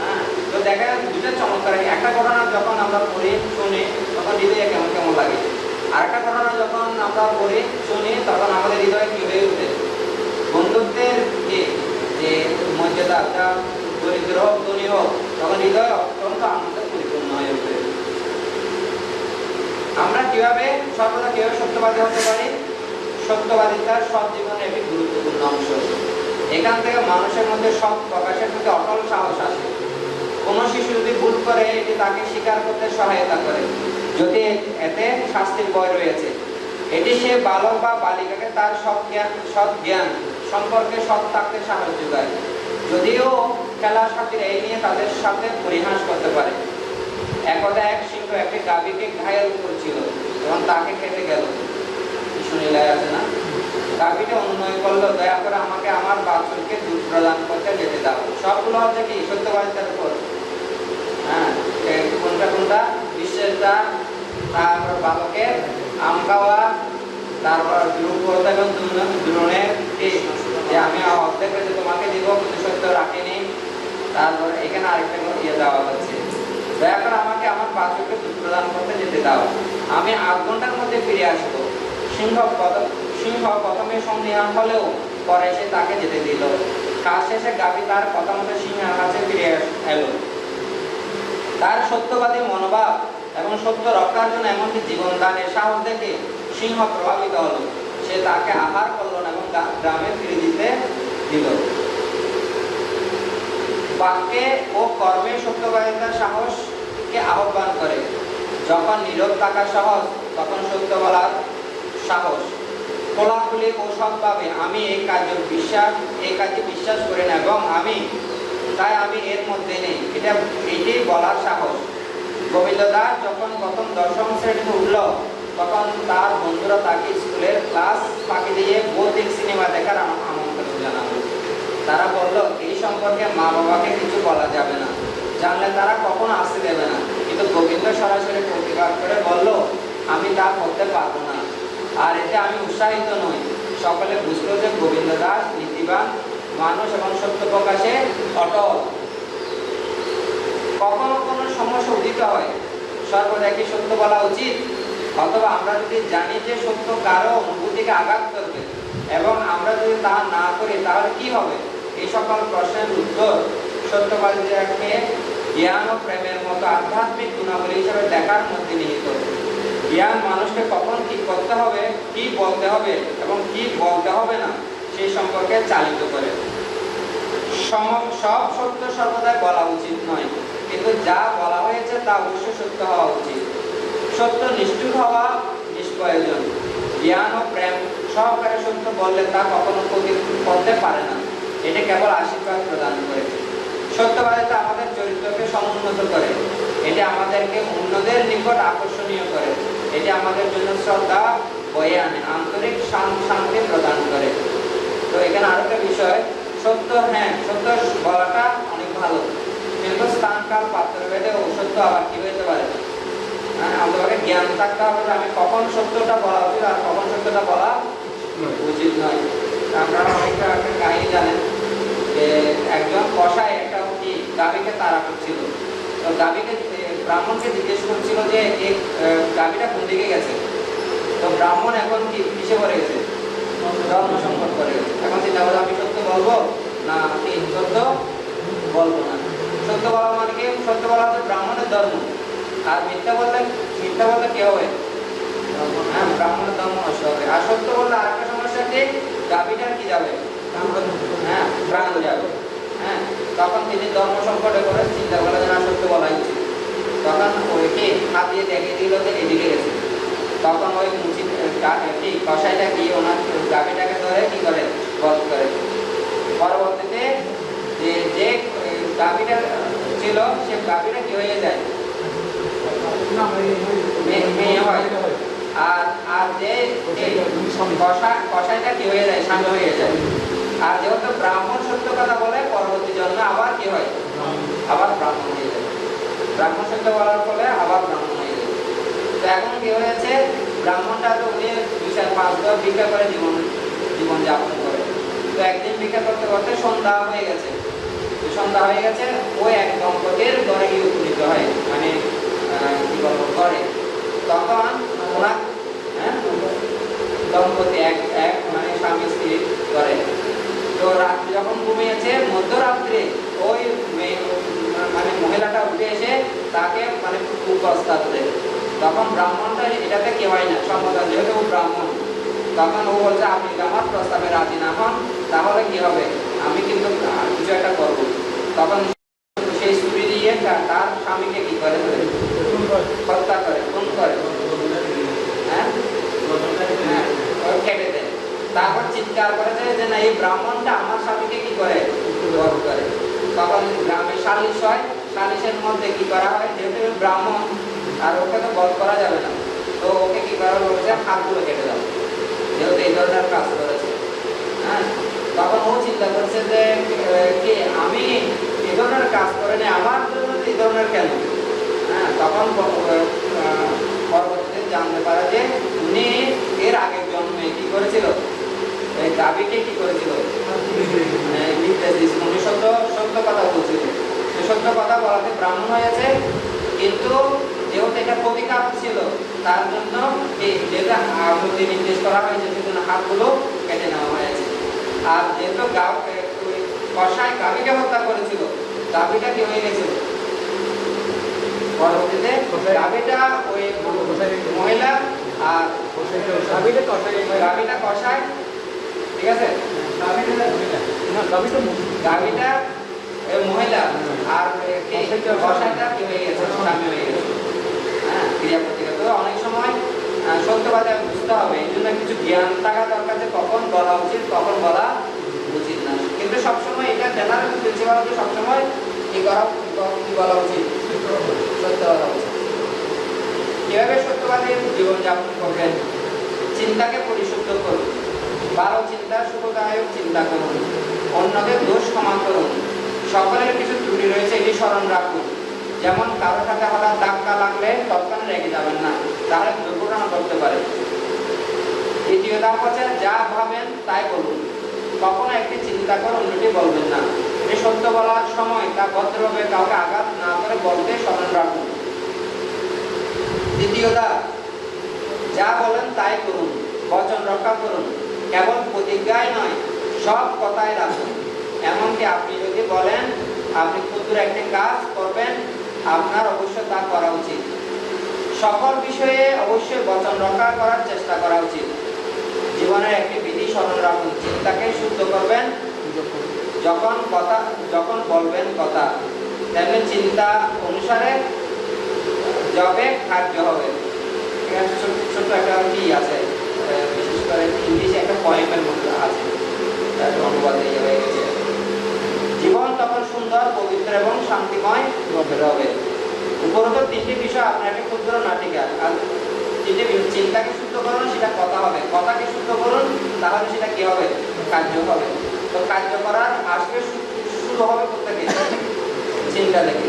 হ্যাঁ, তো দেখা যায় দুইটা চমৎকার। একটা ঘটনা যখন আমরা পড়ি শুনি তখন হৃদয়ে কেমন কেমন লাগে, আর একটা ঘটনা যখন আমরা পড়ি শুনি তখন আমাদের হৃদয়ে কি হয়ে ওঠে, বন্ধুত্বের যে মর্যাদা, দরিদ্র হোক ধনী হোক, তখন হৃদয় অত্যন্ত আনন্দে পরিপূর্ণ হয়ে ওঠে। আমরা কিভাবে সর্বদা কিভাবে সত্যবাদী হতে পারি? সত্যবাদিতার সৎ জীবনের একটি গুরুত্বপূর্ণ অংশ। এখান থেকে মানুষের মধ্যে সৎ প্রকাশের প্রতি অটল সাহস আসে। কোন শিশু যদি ভুল করে এটি তাকে স্বীকার করতে সহায়তা করে, যদি এতে শাস্তির ভয় রয়েছে। এটি সে বালক বা বালিকাকে তার সৎ জ্ঞান সম্পর্কে সৎ থাকতে সাহায্য যোগায়, যদিও খেলার সাথীরা এই নিয়ে তাদের সাথে পরিহাস করতে পারে। একদা এক সিংহ একটি গাভীকে ঘায়েল করছিল এবং তাকে খেতে গেল। শুনিলাই আছে না? গাভীটা অনুনয় করলো, দয়া করে আমাকে আমার বাছুরকে দুধ প্রদান করতে যেতে দাও। সবগুলো হচ্ছে কি সত্যবাদিতার উপর। হ্যাঁ, কোনটা বিশ্বেরটা, তারপর বালকের আম খাওয়া, তারপর দ্রুপদ এবং দ্রোণের যে আমি অর্ধেক রেখে তোমাকে দিব কিন্তু সত্য রাখিনি। তারপর এখানে আরেকটা ইয়ে দেওয়া হচ্ছে, দয়া করে আমাকে আমার বাছুরকে দুধ প্রদান করতে যেতে দাও, আমি ৮ ঘন্টার মধ্যে ফিরে আসবো। সিংহ প্রথমে সন্দেহ হলেও পরে সে তাকে যেতে দিল। কাজ শেষে গাভী তার কথা মতো সিংহের কাছে ফিরে এলো। তার সত্যবাদী মনোভাব এবং সত্য রক্ষার জন্য এমনকি জীবন দানের সাহস দেখে সিংহ প্রভাবিত হলো। সে তাকে আহার করলো না এবং গ্রামে ফিরে দিতে দিল। বাক্যে ও কর্মে সত্যবাদিতার সাহসকে আহ্বান করে। যখন নীরব থাকা সহজ, তখন সত্য বলার সাহস। খোলাখুলি ও সৎভাবে আমি এই কাজে বিশ্বাস করি না এবং তাই আমি এর মধ্যে নেই, এটাই বলার সাহস। গোবিন্দ দাস যখন প্রথম ১০ম শ্রেণীতে উঠল তখন তার বন্ধুরা তাকে স্কুলের ক্লাস ফাঁকি দিয়ে ভৌতিক সিনেমা দেখার আমন্ত্রণ জানালো। তারা বলল এই সম্পর্কে মা বাবাকে কিছু বলা যাবে না, জানলে তারা কখনো আসতে দেবে না। কিন্তু গোবিন্দ সরাসরি প্রতিবাদ করে বলল, আমি তা করতে পারবো না, আর এতে আমি উৎসাহিত নই। সকলে বুঝলো যে গোবিন্দ দাস নীতিবান মানুষ এবং সত্য প্রকাশে অটল। কখনো কোনো সমস্যা উদিত হয়, সর্বদা কি সত্য বলা উচিত? অথবা আমরা যদি জানি যে সত্য কারো অনুভূতিকে আঘাত করবে এবং আমরা যদি তা না করি তাহলে কি হবে? এই সকল প্রশ্নের উত্তর সত্যবাদীদেরকে জ্ঞান ও প্রেমের মতো আধ্যাত্মিক গুণাবলী হিসেবে দেখার মধ্যে নিহিত। জ্ঞান মানুষকে কখন কি করতে হবে, কি বলতে হবে এবং কি বলতে হবে না সেই সম্পর্কে চালিত করে। সব সত্য সর্বদাই বলা উচিত নয়, কিন্তু যা বলা হয়েছে তা অবশ্যই সত্য হওয়া উচিত। সত্য নিষ্ঠুর হওয়া নিষ্প্রয়োজন। জ্ঞান ও প্রেম সহকারে সত্য বললে তা কখনো ক্ষতি করতে পারে না, এটা কেবল আশীর্বাদ প্রদান করে। সত্যবাদিতা আমাদের চরিত্রকে সমুন্নত করে, এটি আমাদেরকে অন্যদের নিকট আকর্ষণীয় করে, এটি আমাদের জন্য শ্রদ্ধা বয়ে আনে, আন্তরিক শান্তি প্রদান করে। তো এখানে আরো একটা বিষয়, সত্য, হ্যাঁ সত্য বলাটা অনেক ভালো, কিন্তু স্থান কাল পাত্র ভেদে সত্য আবার কি হতে পারে। হ্যাঁ, আমাদেরকে জ্ঞান থাকতে হবে যে আমি কখন সত্যটা বলা উচিত আর কখন সত্যটা বলা উচিত নয়। আপনারা অনেকটা একটা কাহিনী জানেন যে একজন কসাই একটা কি গাভীকে তাড়া করছিল। তো ব্রাহ্মণকে জিজ্ঞেস করছিল যে এই গাভীটা কোন দিকে গেছে। তো ব্রাহ্মণ এখন কি কিসে পড়ে গেছে, ধর্ম সংকট করে গেছে। এখন চিন্তা করে আমি সত্য বলবো না এই সত্য বলবো না। সত্য বলা মানে কি? সত্য বলা হচ্ছে ব্রাহ্মণের ধর্ম। আর মিথ্যা বললে কি হবে? হ্যাঁ, ব্রাহ্মণের ধর্ম নষ্ট হবে। আর সত্য বললে আরেকটা সমস্যা কি, গাভীটার কি যাবে? হ্যাঁ, প্রাণ যাবে। হ্যাঁ, তখন তিনি ধর্ম সংকটে করে চিন্তা করলেন যে না, সত্য বলাই উচিত। তখন ওইকে হাত দিয়ে দেখিয়ে দিল যে এদিকে গেছে। তখন ওই কি কষাইটা কি ওনার গাভীটাকে ধরে কি করে? বধ করে। পরবর্তীতে যে গাভীটা ছিল, সে গাভীটা কি হয়ে যায়? মেয়ে হয়। আর যে কষাইটা কি হয়ে যায়? স্বামী হয়ে যায়। আর যেহেতু ব্রাহ্মণ সত্য কথা বলে, পরবর্তী জন্মে আবার কি হয়? আবার ব্রাহ্মণ হয়ে যায়। ব্রাহ্মণ সত্য বলার ফলে আবার ব্রাহ্মণ হয়ে যায়। তো এখন কি হয়েছে, ব্রাহ্মণটা তো উনি 2-4-5 বার ভিক্ষা করে জীবন যাপন করে। তো একদিন ভিক্ষা করতে করতে সন্ধ্যা হয়ে গেছে। ওই এক দম্পতির ঘরে গিয়ে উপনীত হয়, মানে কি বলবো, ঘরে। তখন ওনার দম্পতি এক মানে স্বামী স্ত্রী করে। তো রাত্রি যখন ঘুমিয়েছে, মধ্যরাত্রে ওই মানে মহিলাটা উঠে এসে তাকে মানে কুপ্রস্তাব দেয়। তখন ব্রাহ্মণটা এটাতে কেউ হয় না, সম্বোধন, যেহেতু ও ব্রাহ্মণ। তখন ও বলছে, আপনি যদি আমার প্রস্তাবে রাজি না হন তাহলে কি হবে? আমি কিন্তু কিছু একটা করব। তখন সেই স্ত্রী দিয়ে তার স্বামীকে কি করে? হত্যা করে, খুন করে। হ্যাঁ, কেটে দেয়। তারপর চিৎকার করে দেয় যে না, এই ব্রাহ্মণটা আমার স্বামীকে কি করে? বধ করে। তখন গ্রামে সালিশ হয়। সালিশের মধ্যে কি করা হয়, যেহেতু ব্রাহ্মণ আর ওকে তো বধ করা যাবে না, তো ওকে কি করা হয়েছে, হাতগুলো কেটে দাও, যেহেতু এই ধরনের কাজ করেছে। হ্যাঁ, তখন ও চিন্তা করছে যে কি আমি এই ধরনের কাজ করে নি, আমার জন্য এই ধরনের কেন? হ্যাঁ, তখন পরবর্তীতে জানতে পারে যে উনি এর আগের জন্মে কি করেছিল, এই গাভীকে কি করেছিল? নির্দেশ দিয়েছিল। উনি সত্য কথা বলছিল। সত্য কথা বলাতে ব্রাহ্মণ হয়েছে, কিন্তু যেহেতু এটা প্রতিকার ছিল, তার জন্য যেহেতু নির্দেশ করা হয়েছে, সেজন্য হাতগুলো কেটে নেওয়া হয়েছে। আর যেহেতু কষাই গাভীকে হত্যা করেছিল, গাভীটা কি হয়ে গেছিল? পরবর্তীতে গাভীটা ওই মহিলা আর গাভীটা কষাই, ঠিক আছে, গাভীটা মহিলা আর কষাইটা কি হয়ে গেছে? স্বামী হয়ে গেছে। হ্যাঁ, ক্রিয়া প্রতিক্রিয়া। তো অনেক সময় সত্যবাদী বুঝতে হবে, এই জন্য কিছু জ্ঞান থাকা দরকার যে কখন বলা উচিত, কখন বলা উচিত না। কিন্তু সবসময় এটা জেনারেল প্রিন্সিপাল যে সবসময় কি বলা উচিত? সত্য বলা উচিত। কিভাবে সত্যবাদী জীবনযাপন করবেন? চিন্তাকে পরিশুদ্ধ করুন, ভালো চিন্তা, সুখদায়ক চিন্তা করুন, অন্যদের দোষ ক্ষমা করুন, সকলের কিছু ত্রুটি রয়েছে এটি স্মরণ রাখুন। যেমন কারো সাথে হঠাৎ ধাক্কা লাগলে তৎক্ষণাৎ রেগে যাবেন না, তাহলে দুর্ঘটনা করতে পারে। দ্বিতীয় ধাপ হচ্ছে, যা ভাবেন তাই বলুন, কখনো একটি চিন্তা করে অন্যটি বলবেন না। এই সত্য বলার সময় তা ভদ্রভাবে কাউকে আঘাত না করে বলতে স্মরণ রাখুন। তৃতীয় ধাপ, যা বলেন তাই করুন, বচন রক্ষা করুন, কেবল প্রতিজ্ঞাই নয়, সব কথাই রাখুন। এমনকি আপনি যদি বলেন আপনি ক্ষুদ্র একটি কাজ করবেন, আপনার অবশ্যই তা করা উচিত। সকল বিষয়ে অবশ্যই বচন রক্ষা করার চেষ্টা করা উচিত। জীবনের একটি বিধি স্মরণ রাখুন, চিন্তাকে শুদ্ধ করবেন যখন বলবেন কথা, তেমনি চিন্তা অনুসারে যবে কার্য হবে। ছোট্ট একটা কি আছে, বিশেষ করে ইংলিশে একটা পয়েমের মধ্যে আছে, অনুবাদ হয়ে গেছে। জীবন তখন সুন্দর, পবিত্র এবং শান্তিময় হবে। উপরত তিনটি বিষয় আপনার একটা ক্ষুদ্র নাটিকা। আর তিনটি চিন্তাকে শুদ্ধ করুন, সেটা কথা হবে। কথাকে শুদ্ধ করুন, তাহলে সেটা কি হবে? কার্য হবে। তো কার্য করার আসবে শুরু হবে কোথেকে? চিন্তা থেকে।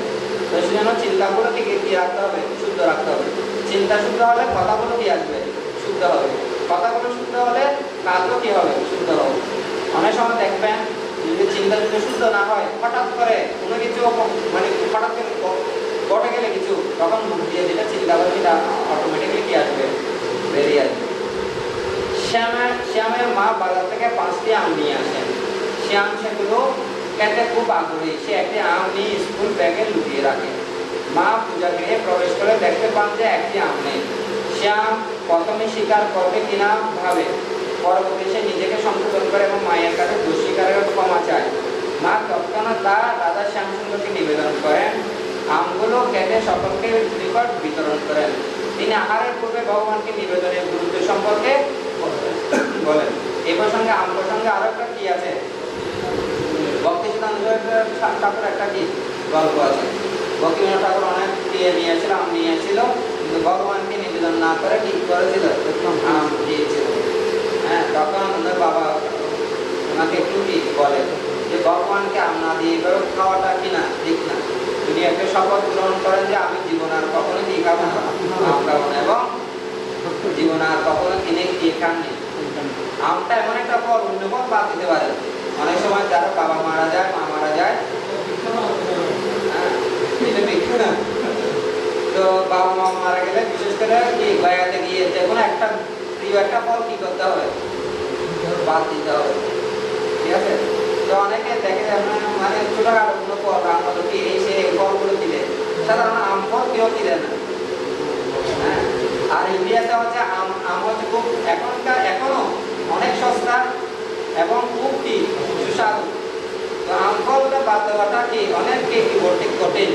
তো সেজন্য চিন্তাগুলোকে কি রাখতে হবে? শুদ্ধ রাখতে হবে। চিন্তা শুদ্ধ হলে কথাগুলো কি আসবে? শুদ্ধ হবে। কথাগুলো শুদ্ধ হলে কাজও কি হবে? শুদ্ধ হবে। অনেক সময় দেখবেন যদি চিন্তা যদি শুদ্ধ না হয়, হঠাৎ করে কোনো কিছু মানে হঠাৎ করে ঘটে গেলে কিছু, তখন মুখ দিয়ে যেটা চিন্তা করে সেটা অটোমেটিকলি কি আসবে? বেরিয়ে আসবে। শ্যামের মা বাজার থেকে 5টি আম নিয়ে আসেন। শ্যাম সেগুলো খেতে খুব আগ্রহী। সে একটি আম নিয়ে স্কুল ব্যাগে লুকিয়ে রাখে। মা পূজা গৃহে প্রবেশ করে দেখতে পান যে একটি আম নেই। শ্যাম প্রথমে স্বীকার করবে কিনা ভাবে, পরবর্তী সে নিজেকে সংশোধন করে এবং মায়ের কাছে দোষ স্বীকারের ক্ষমা চায়। মা তৎক্ষণাৎ তা রাজা শ্যামসুন্দরকে নিবেদন করেন। আমগুলো কেটে সকলকে নিকট বিতরণ করেন। তিনি আহারের পূর্বে ভগবানকে নিবেদনের গুরুত্ব সম্পর্কে বলেন। এই প্রসঙ্গে আম প্রসঙ্গে আরো একটা কি আছে, ভক্তিসিদ্ধান্ত ঠাকুর একটা কি গল্প আছে। ভক্তিবিনোদ ঠাকুর অনেক নিয়েছিল, আম নিয়েছিল, কিন্তু ভগবানকে নিবেদন না করে কি করেছিল, আম দিয়েছিল। হ্যাঁ, তখন ওনার বাবা ওনাকে একটু কি বলে যে ভগবানকে আম না দিয়ে এভাবে খাওয়াটা কিনা ঠিক না। তিনি একটা শপথ গ্রহণ করেন যে আমি জীবন আর কখনো কি খাবো না, আম খাবো না, এবং জীবন আর কখনো কিনে কি খাননি। আমটা এমন একটা ফল, অন্য ফল বাদ দিতে পারে। অনেক সময় যারা বাবা মারা যায়, মা মারা যায়, তো বাবা মা মারা গেলে বিশেষ করে কি গয়াতে গিয়ে যে কোনো একটা প্রিয় একটা ফল কি করতে হবে, বাদ দিতে হবে। ঠিক আছে, তো অনেকে দেখে মানে ছোটখাটো কোনো ফল আমরা কি এসে ফলগুলো দিলে সাধারণত আম ফল কেউ কিনে না। হ্যাঁ, আর ইন্ডিয়াতে হচ্ছে আম হচ্ছে খুব এখনো অনেক সস্তা এবং খুব কি সুস্বাদু। তো আম ফলটা বাদ দেওয়াটা কি অনেক কি ঠিক কঠিন,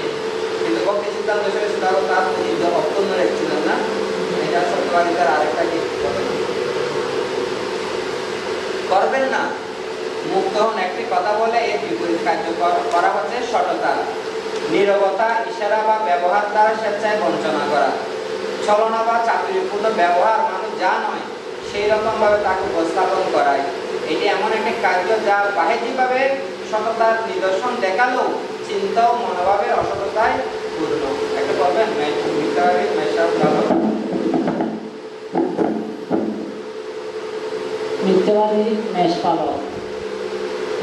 কিন্তু ভক্তি সিদ্ধান্ত সুধারক তার অত্যন্ত রেখেছিলেন না। এটা সত্যবাদীদের আরেকটা কি করবেন না, মুক্ত হন একটি কথা বলে এর বিপরীত কার্য করা হচ্ছে সততা, নীরবতা, ইশারা বা ব্যবহার দ্বারা স্বেচ্ছায় বঞ্চনা করা, ছলনা বা চাতুরীপূর্ণ ব্যবহার মানুষ যা নয় সেই রকম ভাবে তাকে উপস্থাপন করায়। এটি এমন একটি কার্য যা বাহ্যিকভাবে সততার নিদর্শন দেখালেও চিন্তা ও মনোভাবের অসততায় পূর্ণ। একটা বলবেন মিথ্যাভাবে মেশাল ভালো মিথ্যাবাদী মেষ পালক।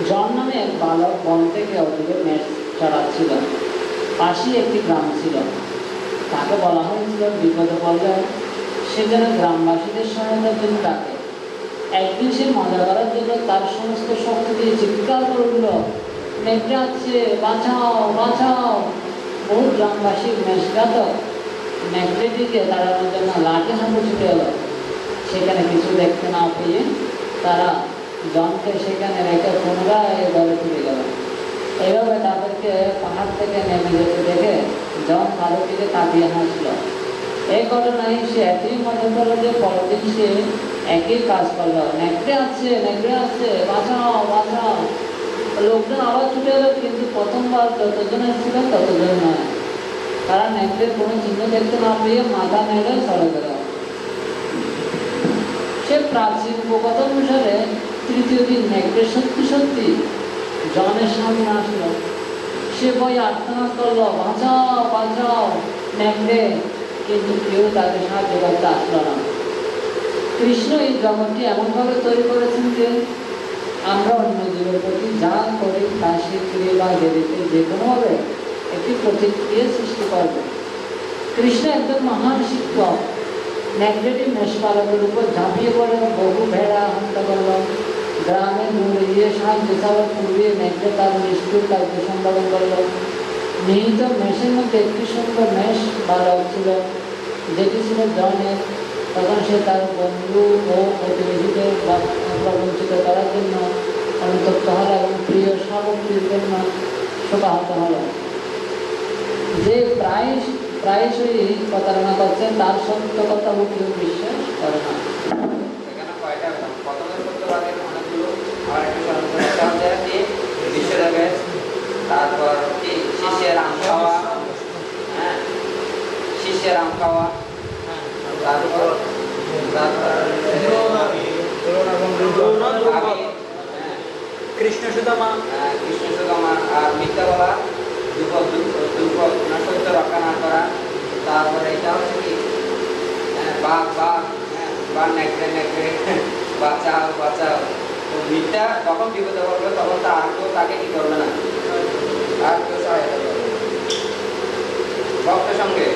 জন নামে এক বালক বন থেকে অদূরে মেষ চড়াচ্ছিল। পাশেই একটি গ্রাম ছিল। তাকে বলা হয়েছিল বিপদে পড়লে সে যেন গ্রামবাসীদের সহায়তার জন্য ডাকে। একদিন সে মজা করার জন্য তার সমস্ত শক্তি দিয়ে চিৎকার করে উঠল, মেঘে আছে, বাঁচাও বাঁচাও। বহু গ্রামবাসী মেষঘাতক মেঘটিকে তাড়ানোর জন্য লাঠি হাতে ছুটে এলো। সেখানে কিছু দেখতে না পেয়ে তারা জনকে সেখানে রেখে পুনরায় দলে ফিরে গেল। এইভাবে তাদেরকে পাহাড় থেকে নেমে যেতে দেখে জন বালকটিকে কাঁদিয়ে হাসল। এই ঘটনায় সে এতই মনে করলো যে পরদিন সে একই কাজ করলো, নেকড়ে আছে, বাঁচাও বাঁচাও। লোকজন আবার ছুটে এলো, কিন্তু প্রথমবার যতজন এসেছিল ততজন নয়। তারা নেকড়ের কোনো চিহ্ন দেখতে না পেয়ে মাথা নেড়ে চলে গেল। সে প্রাচীন উপকথা অনুসারে তৃতীয় দিন নেকড়ে সত্যি জনের সামনে আসলো। সে ভয়ে আর্তনাদ করলো, বাঁচাও বাঁচাও নেকড়ে, কিন্তু কেউ তাকে সাহায্য করতে আসলো না। কৃষ্ণ এই জগৎটি এমনভাবে তৈরি করেছেন যে আমরা অন্য জীবের প্রতি যা করি তা স্বীকৃতি বা দেরিতে যে কোনোভাবে একটি প্রতিক্রিয়া সৃষ্টি করবে। কৃষ্ণ একজন মহান শিক্ষক। নেকড়েটি মেষপালকের উপর ঝাঁপিয়ে পড়ে বহু ভেড়া হত্যা করল। গ্রামে দৌড়ে গিয়ে সাহায্য চাওয়ার পূর্বে নেকড়ে তার নিষ্ঠুর কার্য সম্পাদন করল। নিহিত মেষের মধ্যে একটি সুন্দর মেষ বালক ছিল, যেটি ছিল জনের। তখন সে তার বন্ধু ও প্রতিবেশীদের প্রবঞ্চিত করার জন্য অনুতপ্ত হল এবং প্রিয় সামগ্রীর জন্য শোকাহত হল। যে প্রায়শই প্রতারণা করছে তার সত্য কথা কেউ বিশ্বাস করে না। এখানে কয়টা প্রথমে সত্যবাদীর অনেকগুলো, আর একটু স্মরণ করে বিশ্বদেবে, তারপর কি শিষ্যের আম খাওয়া, হ্যাঁ শিষ্যের আম খাওয়া, তারপর কৃষ্ণ সুদামা, আর মিথ্যা বলা, সত্য রক্ষা না করা। তারপরে এটা হচ্ছে কি বা নেকড়ে বাঁচাও বাঁচাও। তো মিথ্যা তখন বিপদে পড়বে, তখন তো আর কেউ তাকে কি করবে না, আর কেউ সহায়তা করবে। ভক্তের সঙ্গে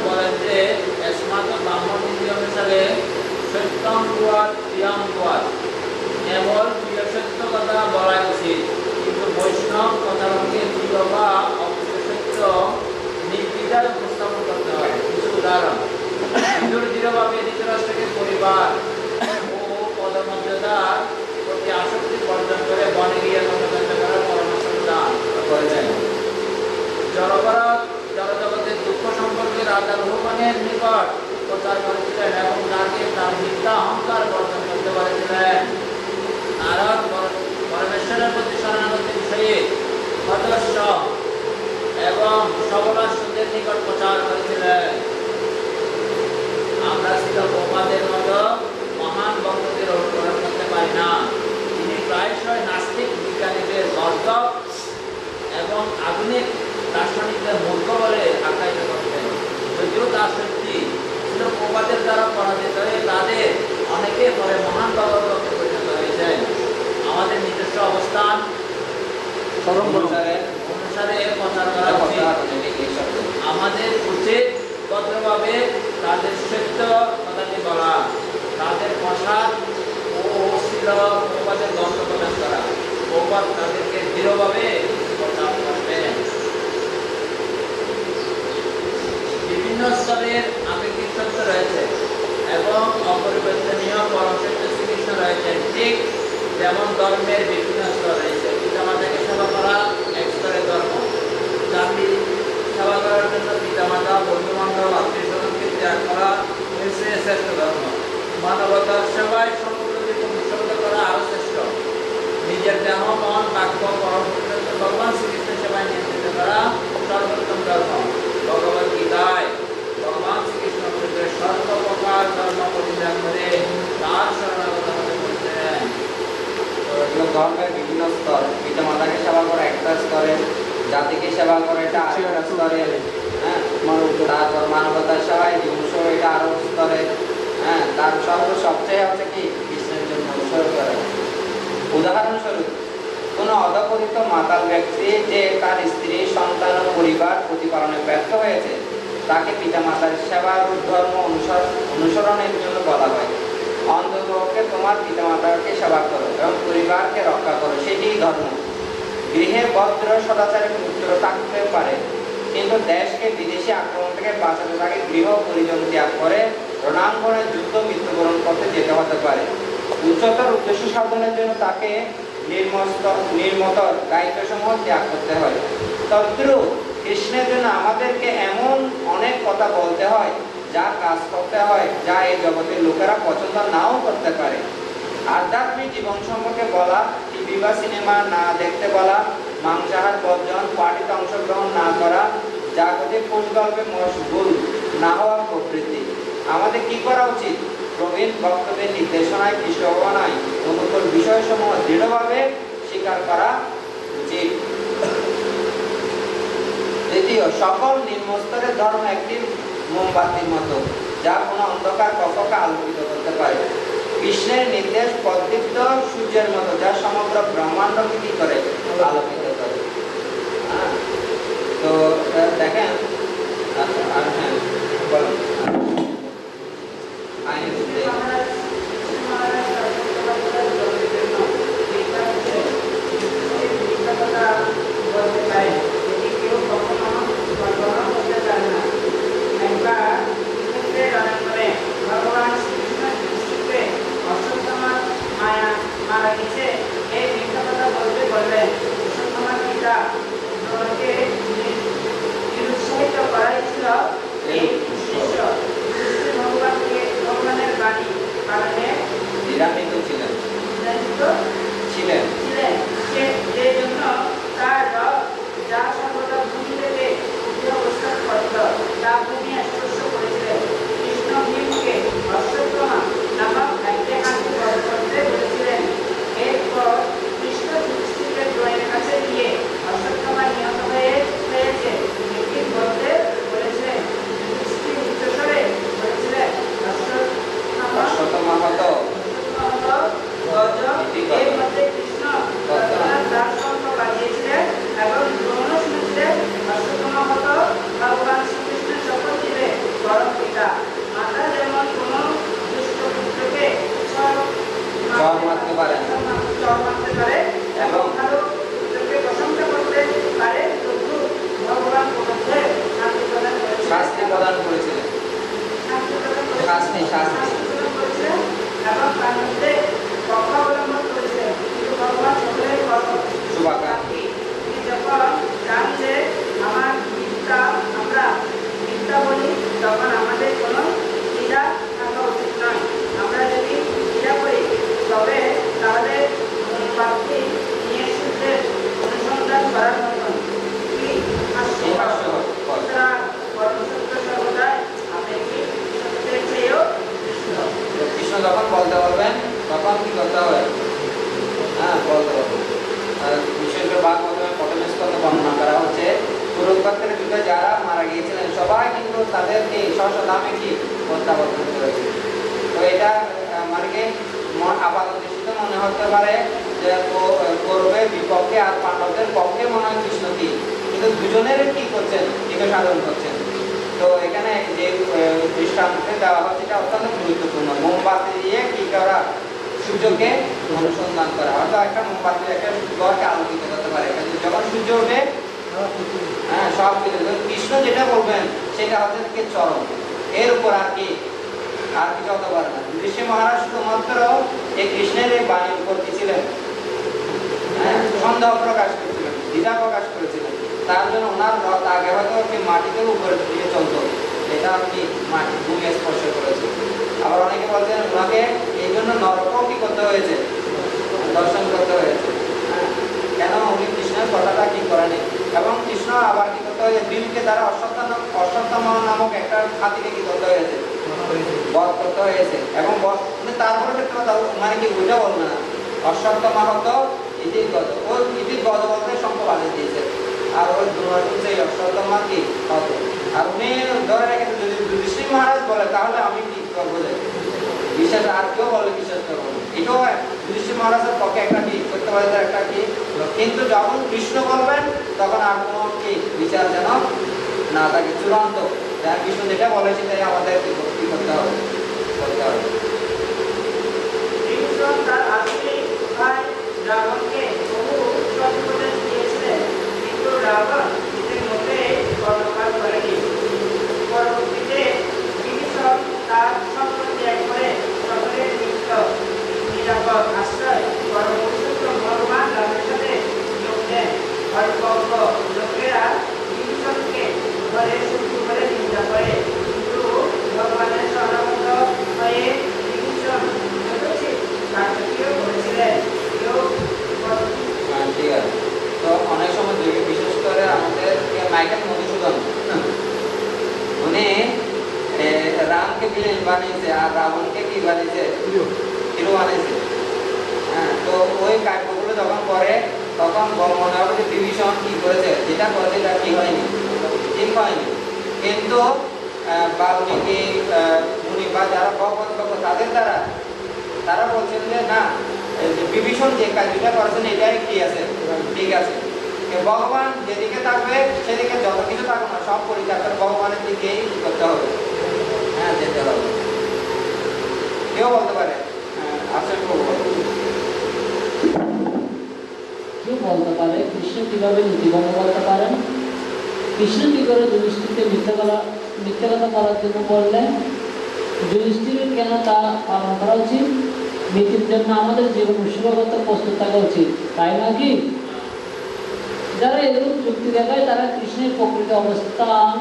বলেন যে একমাত্র ব্রাহ্মণ নীতি অনুসারে সত্যম দুয়ার প্রিয়াম দুয়ার, কেবল প্রিয় সত্য কথা বলা উচিত, কিন্তু বৈষ্ণব কথাকে প্রিয় বা অপ্রিয় সত্য নির্দ্বিধায় উপস্থাপন করতে হয়। কিছু উদাহরণ: হিন্দুর দৃঢ়ভাবে ধৃতরাষ্ট্রকে পরিবার ও পদমর্যাদার প্রতি আসক্তি বর্জন করে বনে গিয়ে কর্মকাণ্ড করার পরামর্শ দান করেছেন। জড়জগতের দুঃখ সম্পর্কে রাজা রহমানের নিকট প্রচার করেছিলেন এবং তাকে তার মিথ্যা অহংকার বর্জন করতে বলেছিলেন। নারদ পরমেশ্বরের প্রতি শরণাগতি বিষয়ে সদস্য এবং সবলাশ্বদের নিকট প্রচার করেছিলেন। আমরা ছিল প্রবাদের মতো মহান ভক্তদের অনুকরণ করতে পারি না। তিনি প্রায়শই নাস্তিক বিজ্ঞানীদের গর্দক এবং আধুনিক দার্শনিকদের মূর্খ বলে আখ্যায়িত করতেন। যদিও তা সত্যি ছিল, প্রবাদের দ্বারা পরাজিত হয়ে তাদের অনেকে পরে মহান ভক্তে পরিণত হয়েছেন। আমাদের নিজস্ব অবস্থান অনুসারে প্রচার করা উচিত। আমাদের উচিত ভদ্রভাবে তাদের সত্য কথাটি বলা, তাদের প্রসাদ ও অশ্লীল প্রবাদের গন্ধ প্রদান করা। প্রবাদ তাদেরকে দৃঢ়ভাবে প্রচার করবেন। বিভিন্ন স্তরের আপেক্ষিক সত্য রয়েছে এবং অপরিবর্তনীয় পরম সত্য শ্রীকৃষ্ণ রয়েছেন। ঠিক যেমন ধর্মের বিভিন্ন স্তর রয়েছে। পিতামাতাকে সেবা করা এক স্তরের ধর্ম। জাতি সেবা করার জন্য পিতামাতা, বন্ধু বান্ধব, আত্মীয় স্বজনকে ত্যাগ করা হয়েছে শ্রেষ্ঠ ধর্ম। মানবতার সেবায় সমগ্র জীবন উৎসর্গ করা আরো শ্রেষ্ঠ। নিজের দেহ, মন, বাক্য ভগবান শ্রীকৃষ্ণ সেবায় নিয়োজিত করা সর্বোত্তম ধর্ম। ভগবত গীতায় ভগবান শ্রীকৃষ্ণ সর্বপ্রকার ধর্ম পরিত্যাগ করে তার শরণাগত হতে বলছেন। ধর্মের বিভিন্ন স্তর। পিতা মাতাকে সেবা করা একটা স্তরে, জাতিকে সেবা করে এটা আরেকটা স্তরে, হ্যাঁ। তারপর মানবতার সেবায় জীবন এটা আরো স্তরে, হ্যাঁ। তার সবচেয়ে হচ্ছে কি কৃষ্ণের জন্য উৎসর্গ করে। উদাহরণস্বরূপ, কোনো অধপতিত মাতাল ব্যক্তি যে তার স্ত্রী, সন্তান ও পরিবার প্রতিপালনে ব্যর্থ হয়েছে, তাকে পিতামাতার সেবার ধর্ম অনুসরণের জন্য বলা হয়। অন্ততপক্ষে তোমার পিতামাতাকে সেবা করো এবং পরিবারকে রক্ষা করো, সেটিই ধর্ম। গৃহে ভদ্র সদাচারের পুত্র থাকতে পারে, কিন্তু দেশকে বিদেশি আক্রমণ থেকে বাঁচাতে তাকে গৃহ পরিজন ত্যাগ করে রণাঙ্গনে যুদ্ধ মৃত্যুবরণ করতে যেতে হতে পারে। উচ্চতর উদ্দেশ্য সাধনের জন্য তাকে নির্মতর দায়িত্বসমূহ ত্যাগ করতে হয়। তদ্রূপ কৃষ্ণের জন্য আমাদেরকে এমন অনেক কথা বলতে হয়, যা কাজ করতে হয়, যা এই জগতের লোকেরা পছন্দ নাও করতে পারে। আধ্যাত্মিক জীবন সম্পর্কে বলা, টিভি বা সিনেমা না দেখতে বলা, মাংসাহার বর্জন, পার্টিতে অংশগ্রহণ না করা, জাগতিক পুষ্কল্পে মশগুল না হওয়া প্রভৃতি। আমাদের কি করা উচিত? প্রবীণ বক্তব্যের নির্দেশনায় কৃষ্ণ ভগবানায় অনুকূল বিষয়সমূহ দৃঢ়ভাবে স্বীকার করা উচিত। দ্বিতীয়, সকল নিম্নস্তরের ধর্ম একটি মোমবাতির মতো, যা কোনো অন্ধকার কক্ষকে আলোকিত করতে পারে। কৃষ্ণের নির্দেশ প্রদীপ্ত সূর্যের মতো, যা সমগ্র ব্রহ্মাণ্ডকে কি করে আলোকিত করে। তো দেখেন, আর হ্যাঁ বলুন। ভগবান শ্রীকৃষ্ণ যুধিষ্ঠিরকে অশ্বত্থামা মারা গেছে এই মিথ্যা কথা বলতে বললেন। অশ্বত্থামার পিতা দ্রোণকে নিরুৎসাহিত করাই ছিল এই উদ্দেশ্য। যুধিষ্ঠির ভগবানের বাণী কারণে নিরামিত ছিলেন, যে জন্য তার রব যা সর্বদা ভূমি থেকে উঠে অবস্থান করত, তা ভূমি স্পর্শ করেছিলেন। কৃষ্ণ ভীমকে অশ্বত্থামা নামক একটি বধ করতে বলেছিলেন। এরপর কৃষ্ণ যুধিষ্ঠিরকে দ্রোণের কাছে গিয়ে অশ্বত্থামা নিহত হয়েছে এটি বলতে বলেছিলেন। যুধিষ্ঠির উচ্চস্বরে বলেছিলেন, অশ্বত্থামা হত গজ, এর মধ্যে কৃষ্ণ চর মারতে পারে না। চর মারতে পারে এবং এবং ভালো লোককে প্রশংসা করতে পারে, তবু ভগবান কোনোভাবে শান্তি প্রদান করেছিলেন। শাস্তি প্রদান করেছিলেন। শাস্তি প্রদান শাস্তি, শাস্তি। প্রদান করেছিলেন এবং তার মধ্যে পক্ষ অবলম্বন করেছিলেন। কিন্তু ভগবান সকলের শুভাকাঙ্ক্ষী। তিনি যখন চান যে আমরা মিথ্যা বলি, তখন আমাদের কোনো দ্বিধা থাকা উচিত নয়। আমরা যদি দ্বিধা করি তবে তাহলে প্রাপ্তি নিয়ে সূত্রের অনুসন্ধান করার মতন কি হাস্যকর। সুতরাং কর্মসূত্র সর্বদাই আপেক্ষিক, সত্যের চেয়েও কৃষ্ণ। কৃষ্ণ যখন বলতে বলবেন তখন কি করতে হবে? হ্যাঁ, বলতে হবে। বিশেষ করে ভাগবতের প্রথম স্কন্ধে বর্ণনা করা হচ্ছে, কুরুক্ষেত্রের যুদ্ধে যারা মারা গিয়েছিলেন সবাই কিন্তু তাদেরকে সশদামে কি প্রত্যাবর্তন করেছে। তো এটা মানে কি আপাত দৃষ্টিতে মনে হতে পারে যে কৌরবের বিপক্ষে আর পাণ্ডবদের পক্ষে মনে হয় কৃষ্ণ কি, কিন্তু দুজনের কি করছেন, হিত সাধন করছেন। তো এখানে যে দৃষ্টান্তে দেওয়া হচ্ছে এটা অত্যন্ত গুরুত্বপূর্ণ। মোমবাতি দিয়ে কি করা? সূর্যকে অনুসন্ধান করা। হয়তো একটা মোমবাতি একটা ঘরকে আলোকিত করতে পারে, কিন্তু যখন সূর্য ওঠে হ্যাঁ সব কিছু। কৃষ্ণ যেটা বলবেন সেটা হচ্ছে কি চরম, এর উপর আর কিছু হতে পারে না। ঋষি মহারাজ শুধুমাত্র এই কৃষ্ণের এই বাণীর উপর কি ছিলেন? হ্যাঁ, সন্দেহ প্রকাশ করেছিলেন, দ্বিধা প্রকাশ করেছিলেন। তার জন্য ওনার রথ আগে হয়তো কি মাটিতে উপরের দিকে চলত, এটা কি মাটি ভূমি স্পর্শ করেছে। আবার অনেকে বলছেন ওনাকে এই জন্য নরকও কি করতে হয়েছে, দর্শন করতে হয়েছে। কেন? উনি কৃষ্ণের কথাটা কি করেনি। এবং কৃষ্ণ আবার কি করতে হয়েছে, ভীমকে দ্বারা অশ্বত্থামা নামক একটা হাতিকে কি করতে হয়েছে, বধ করতে হয়েছে। এবং তারপরে একটা কথা মানে কি ওইটা বলবে না, অশ্বত্থামা হতো ইতি গদ, ওই ইতি গদ বলতে শঙ্খ বাজিয়ে দিয়েছে। আর ওই দুর্বাসন সেই অশ্বত্থামা কি হতো। আর উনি ধরে রেখেছে যদি যুধিষ্ঠির মহারাজ বলে তাহলে আমি কি করবো, যে বিশ্বাস আর কেউ বলে বিশ্বাস করবো না। এটাও যুধিষ্ঠির মহারাজের পক্ষে একটা কি করতে পারে, একটা কি। কিন্তু যখন কৃষ্ণ বলবেন তখন আর কোনো কি বিচার যেন না থাকে, চূড়ান্ত। কৃষ্ণ যেটা বলে সেটাই আমাদের কি করতে হবে, করতে হবে। কৃষ্ণ তার আসলে ভাই রাবণকে বহু সৎপদেশ দিয়েছিলেন, কিন্তু রাবণ এর মধ্যে কর্ণপাত করেনি। পরবর্তীতে বিভীষণ তার সম্পদ ত্যাগ করে সকলের নিরাপদ আশ্রয় পরম পুরুষোত্তম ভগবান রামের সাথে যোগ দেন। অল্প অল্প লোকেরা বিভীষণকে ঘরে শত্রু বলে নিন্দা করে, কিন্তু ভগবানের শরণাগত হয়ে বিভীষণ যথোচিত কার্যক্রিয়া করেছিলেন। ঠিক আছে। তো অনেক সময় দেখি, বিশেষ করে আমাদের মাইকেল মধুসূদন, উনি রামকে ভিলেন বানিয়েছে আর রাবণকে কি বানিয়েছে, হিরো বানিয়েছে। হ্যাঁ, তো ওই কাব্যগুলো যখন করে তখন মনে হবে যে বিভীষণ কি করেছে, যেটা করেছে এটা কি হয়নি, ঠিক হয়নি। কিন্তু বাল্মীকি মুনি বা যারা ভগবত ভক্ত তাদের দ্বারা তারা বলছেন যে না, বিভীষণ যে কাজটা করেছেন এটাই কি আছে, ঠিক আছে। ভগবান যেদিকে থাকবে সেদিকে যত কিছু থাকবে না সব পরিচালনা ভগবানের দিকেই করতে হবে, হ্যাঁ যেতে হবে। কেউ বলতে পারে কেউ বলতে পারে কৃষ্ণ কিভাবে নীতিভঙ্গ করতে পারেন। কৃষ্ণ কি করে যুধিষ্ঠিরকে মিথ্যা কথা বলার জন্য বললেন, যুধিষ্ঠিরের কেন তা পালন করা উচিত, নীতির জন্য আমাদের জীবন উৎসর্গত প্রস্তুত থাকা উচিত, তাই নাকি? যারা এরূপ যুক্তি দেখায় তারা কৃষ্ণের প্রকৃত অবস্থান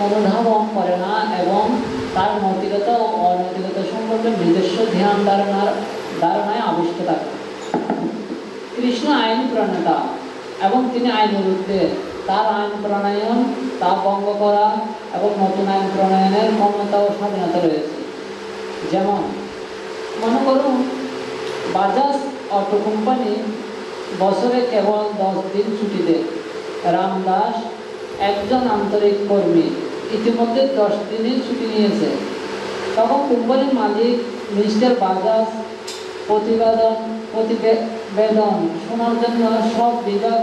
অনুধাবন করে না এবং তার নৈতিকতা ও অনৈতিকতা সম্পর্কে নিজস্ব ধ্যান ধারণায় আবিষ্ট থাকে। কৃষ্ণ আইন প্রণেতা এবং তিনি আইনের ঊর্ধ্বে। তার আইন প্রণয়ন, তা ভঙ্গ করা এবং নতুন আইন প্রণয়নের ক্ষমতা ও স্বাধীনতা রয়েছে। যেমন মনে করুন, বাজাজ অটো কোম্পানি বছরে কেবল 10 দিন ছুটি দেয়। রামদাস একজন আন্তরিক কর্মী, ইতিমধ্যে 10 দিনের ছুটি নিয়েছে। তখন কোম্পানির মালিক মিস্টার বাজাজ প্রতিবেদন শোনার জন্য সব বিভাগ